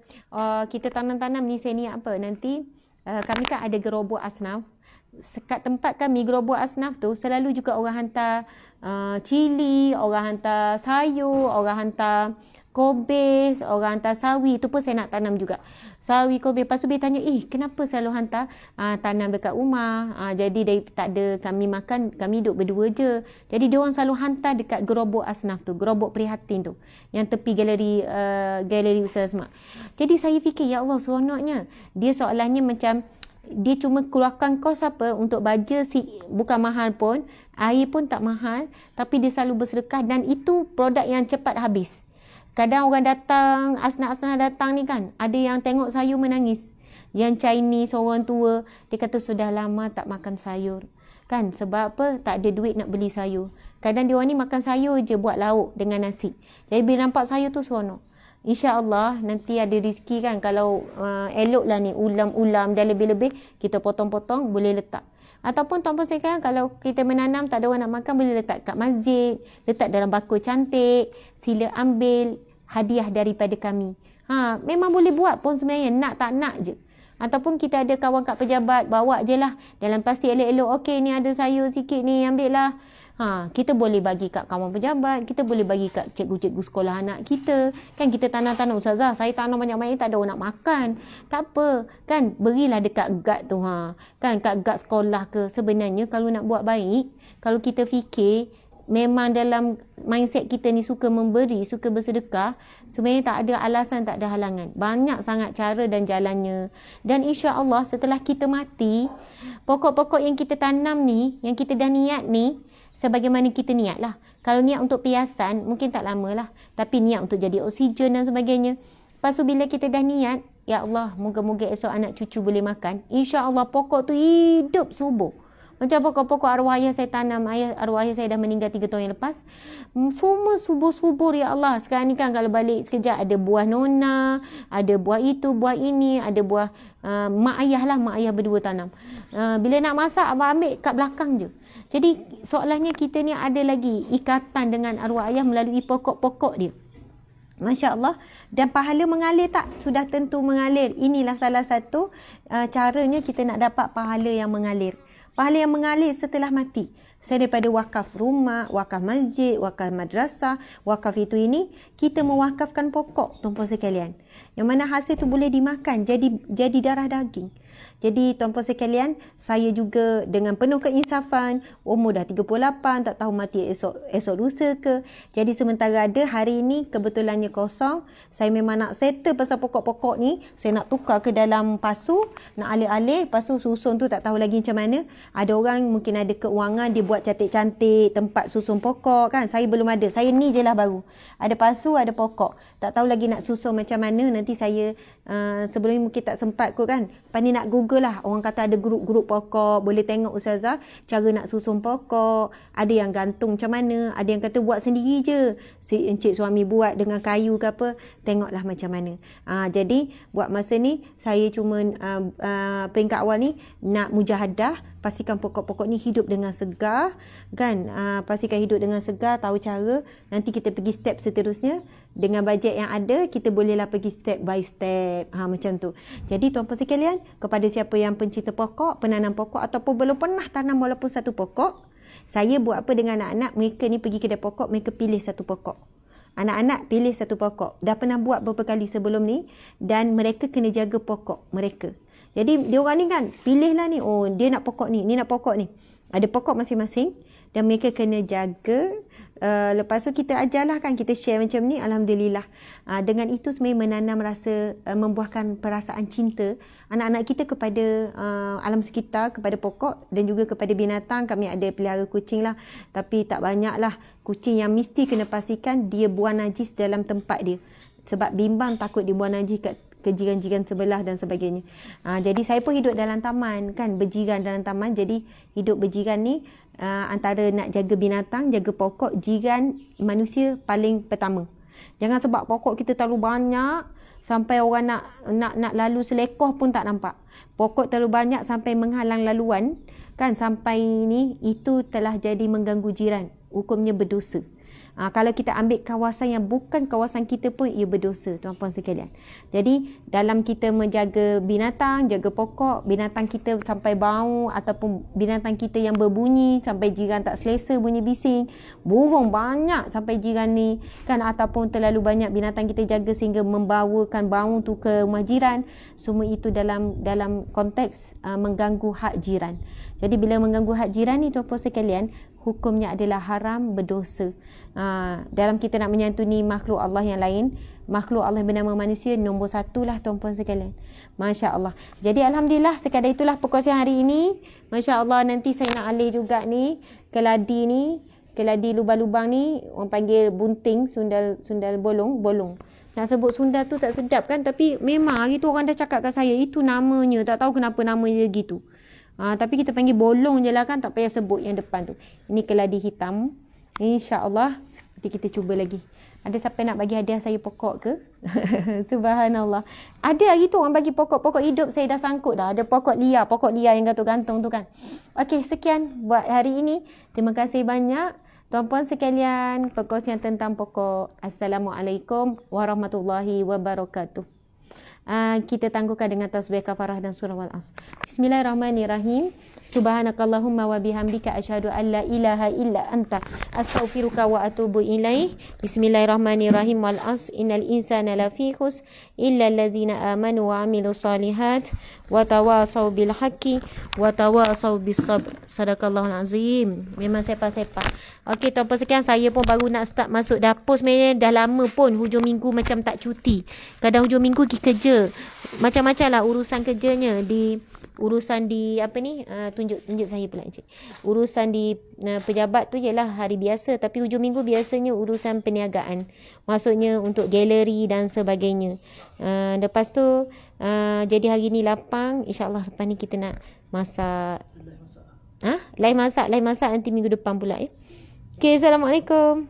kita tanam-tanam ni saya niat apa, nanti kami kan ada gerobak asnaf. Kat tempat kami gerobak asnaf tu selalu juga orang hantar cili, orang hantar sayur, orang hantar kobis, orang hantar sawi. Itu pun saya nak tanam juga, sawi, kobis. Lepas tu dia tanya, kenapa selalu hantar? Tanam dekat rumah, jadi tak ada kami makan, kami duduk berdua je. Jadi dia orang selalu hantar dekat gerobak asnaf tu, gerobak prihatin tu, yang tepi galeri Ustaz Mak. Jadi saya fikir, ya Allah seronoknya. Dia soalannya macam dia cuma keluarkan kos apa untuk baja bukan mahal pun, air pun tak mahal, tapi dia selalu bersedekah dan itu produk yang cepat habis. Kadang orang datang, asnaf-asnaf datang ni kan, ada yang tengok sayur menangis. Yang Chinese, orang tua, dia kata sudah lama tak makan sayur. Kan, sebab apa? Tak ada duit nak beli sayur. Kadang dia orang ni makan sayur je buat lauk dengan nasi. Jadi bila nampak sayur tu seronok. InsyaAllah nanti ada rezeki kan, kalau eloklah ni ulam-ulam dah lebih-lebih, kita potong-potong boleh letak. Ataupun tuan-puan sekalian, kalau kita menanam tak ada orang nak makan, boleh letak kat masjid, letak dalam bakul cantik, sila ambil hadiah daripada kami. Memang boleh buat pun sebenarnya, nak tak nak je. Ataupun kita ada kawan kat pejabat, bawa je lah dalam plastik elok-elok, okey ni ada sayur sikit ni, ambil lah. Kita boleh bagi kat kawan pejabat, kita boleh bagi kat cikgu-cikgu sekolah anak kita. Kan kita tanam-tanam, Ustazah, saya tanam banyak-banyak tak ada orang nak makan. Tak apa, kan berilah dekat guard tu. Kan kat guard sekolah ke. Sebenarnya kalau nak buat baik, kalau kita fikir, memang dalam mindset kita ni suka memberi, suka bersedekah, sebenarnya tak ada alasan, tak ada halangan. Banyak sangat cara dan jalannya. Dan insya-Allah setelah kita mati, pokok-pokok yang kita tanam ni, yang kita dah niat ni, sebagaimana kita niat lah. Kalau niat untuk piasan, mungkin tak lama lah. Tapi niat untuk jadi oksigen dan sebagainya. Lepas tu bila kita dah niat, ya Allah, moga-moga esok anak cucu boleh makan. InsyaAllah pokok tu hidup subur. Macam pokok-pokok arwah ayah saya tanam. Arwah ayah saya dah meninggal 3 tahun yang lepas. Semua subur-subur, ya Allah. Sekarang ni kan kalau balik sekejap, ada buah nona, ada buah itu, buah ini, ada buah mak ayah lah. Mak ayah berdua tanam. Bila nak masak, abang ambil kat belakang je. Jadi soalannya kita ni ada lagi ikatan dengan arwah ayah melalui pokok-pokok dia. Masya Allah. Dan pahala mengalir tak? Sudah tentu mengalir. Inilah salah satu caranya kita nak dapat pahala yang mengalir. Pahala yang mengalir setelah mati. Saya daripada wakaf rumah, wakaf masjid, wakaf madrasah, wakaf itu ini, kita mewakafkan pokok, tuan-puan sekalian. Yang mana hasil tu boleh dimakan, jadi darah daging. Jadi tuan-puan sekalian, saya juga dengan penuh keinsafan, umur dah 38, tak tahu mati esok lusa ke. Jadi sementara ada hari ini kebetulannya kosong, saya memang nak settle pasal pokok-pokok ni, saya nak tukar ke dalam pasu, nak alih-alih, pasu susun tu tak tahu lagi macam mana. Ada orang mungkin ada keuangan, dia buat cantik-cantik tempat susun pokok kan. Saya belum ada, saya ni je lah baru. Ada pasu, ada pokok. Tak tahu lagi nak susun macam mana, nanti saya sebelum ni mungkin tak sempat kot kan. Lepas ni nak google lah, orang kata ada grup-grup pokok, boleh tengok Ustazah cara nak susun pokok, ada yang gantung macam mana, ada yang kata buat sendiri je, si encik suami buat dengan kayu ke apa, tengoklah macam mana. Jadi buat masa ni saya cuma peringkat awal ni nak mujahadah, pastikan pokok-pokok ni hidup dengan segar kan, pastikan hidup dengan segar, tahu cara, nanti kita pergi step seterusnya. Dengan bajet yang ada, kita bolehlah pergi step by step. Macam tu. Jadi tuan-puan sekalian, kepada siapa yang pencinta pokok, penanam pokok ataupun belum pernah tanam walaupun satu pokok, saya buat apa dengan anak-anak, mereka ni pergi kedai pokok, mereka pilih satu pokok. Anak-anak pilih satu pokok. Dah pernah buat beberapa kali sebelum ni, dan mereka kena jaga pokok mereka. Jadi dia orang ni kan, pilihlah ni, oh dia nak pokok ni nak pokok ni. Ada pokok masing-masing dan mereka kena jaga. Lepas tu kita ajarlah kan, kita share macam ni, alhamdulillah. Dengan itu sebenarnya menanam rasa, membuahkan perasaan cinta anak-anak kita kepada alam sekitar, kepada pokok dan juga kepada binatang. Kami ada pelihara kucing lah, tapi tak banyak lah. Kucing yang mesti kena pastikan dia buang najis dalam tempat dia, sebab bimbang takut dia buang najis ke jiran-jiran sebelah dan sebagainya. Jadi saya pun hidup dalam taman kan, berjiran dalam taman. Jadi hidup berjiran ni antara nak jaga binatang, jaga pokok, jiran manusia paling pertama. Jangan sebab pokok kita terlalu banyak sampai orang nak lalu selekoh pun tak nampak. Pokok terlalu banyak sampai menghalang laluan kan, sampai ni itu telah jadi mengganggu jiran. Hukumnya berdosa. Kalau kita ambil kawasan yang bukan kawasan kita pun, ia berdosa, tuan-puan sekalian. Jadi dalam kita menjaga binatang, jaga pokok, binatang kita sampai bau ataupun binatang kita yang berbunyi sampai jiran tak selesa bunyi bising, burung banyak sampai jiran ni kan, ataupun terlalu banyak binatang kita jaga sehingga membawakan bau tu ke rumah jiran, semua itu dalam konteks mengganggu hak jiran. Jadi bila mengganggu hak jiran ni, tuan-puan sekalian, hukumnya adalah haram, berdosa. Dalam kita nak menyantuni makhluk Allah yang lain, makhluk Allah yang bernama manusia, nombor satu lah tuan-puan sekalian. Masya Allah. Jadi alhamdulillah, sekadar itulah perkongsian hari ini. Masya Allah, nanti saya nak alih juga ni, keladi lubang-lubang ni, orang panggil bunting, sundal bolong. Nak sebut sundal tu tak sedap kan, tapi memang hari tu orang dah cakap kat saya, itu namanya, tak tahu kenapa namanya gitu. Tapi kita panggil bolong je lah kan, tak payah sebut yang depan tu. Ini keladi hitam. InsyaAllah nanti kita cuba lagi. Ada siapa nak bagi hadiah saya pokok ke? Subhanallah. Ada hari tu orang bagi pokok hidup, saya dah sangkut dah. Ada pokok liar yang gantung-gantung tu kan. Okey, sekian buat hari ini. Terima kasih banyak tuan-puan sekalian, perkongsian tentang pokok. Assalamualaikum warahmatullahi wabarakatuh. Kita tangguhkan dengan tasbih kafarah dan surah Al-As. Bismillahirrahmanirrahim. Subhanakallahumma wa bihamdika asyhadu an la ilaha illa anta astaghfiruka wa atubu ilaih. Bismillahirrahmanirrahim. Wal-'as innal insana lafi khusr illa allazina amanu wa 'amilus solihat wa tawasaw bil haqqi wa tawasaw bis sabr. Sadaqallahul azim. Memang sepa-sepa. Okey tuan-puan sekalian, saya pun baru nak start masuk dapur sebenarnya, dah lama pun hujung minggu macam tak cuti. Kadang hujung minggu pergi kerja. Macam-macam lah urusan kerjanya. Urusan di apa ni, tunjuk saya pula encik. Urusan di pejabat tu ialah hari biasa, tapi hujung minggu biasanya urusan perniagaan. Maksudnya untuk galeri dan sebagainya. Lepas tu jadi hari ni lapang, insya-Allah lepas ni kita nak masak. Lain masak nanti minggu depan pula ya. Okey, assalamualaikum.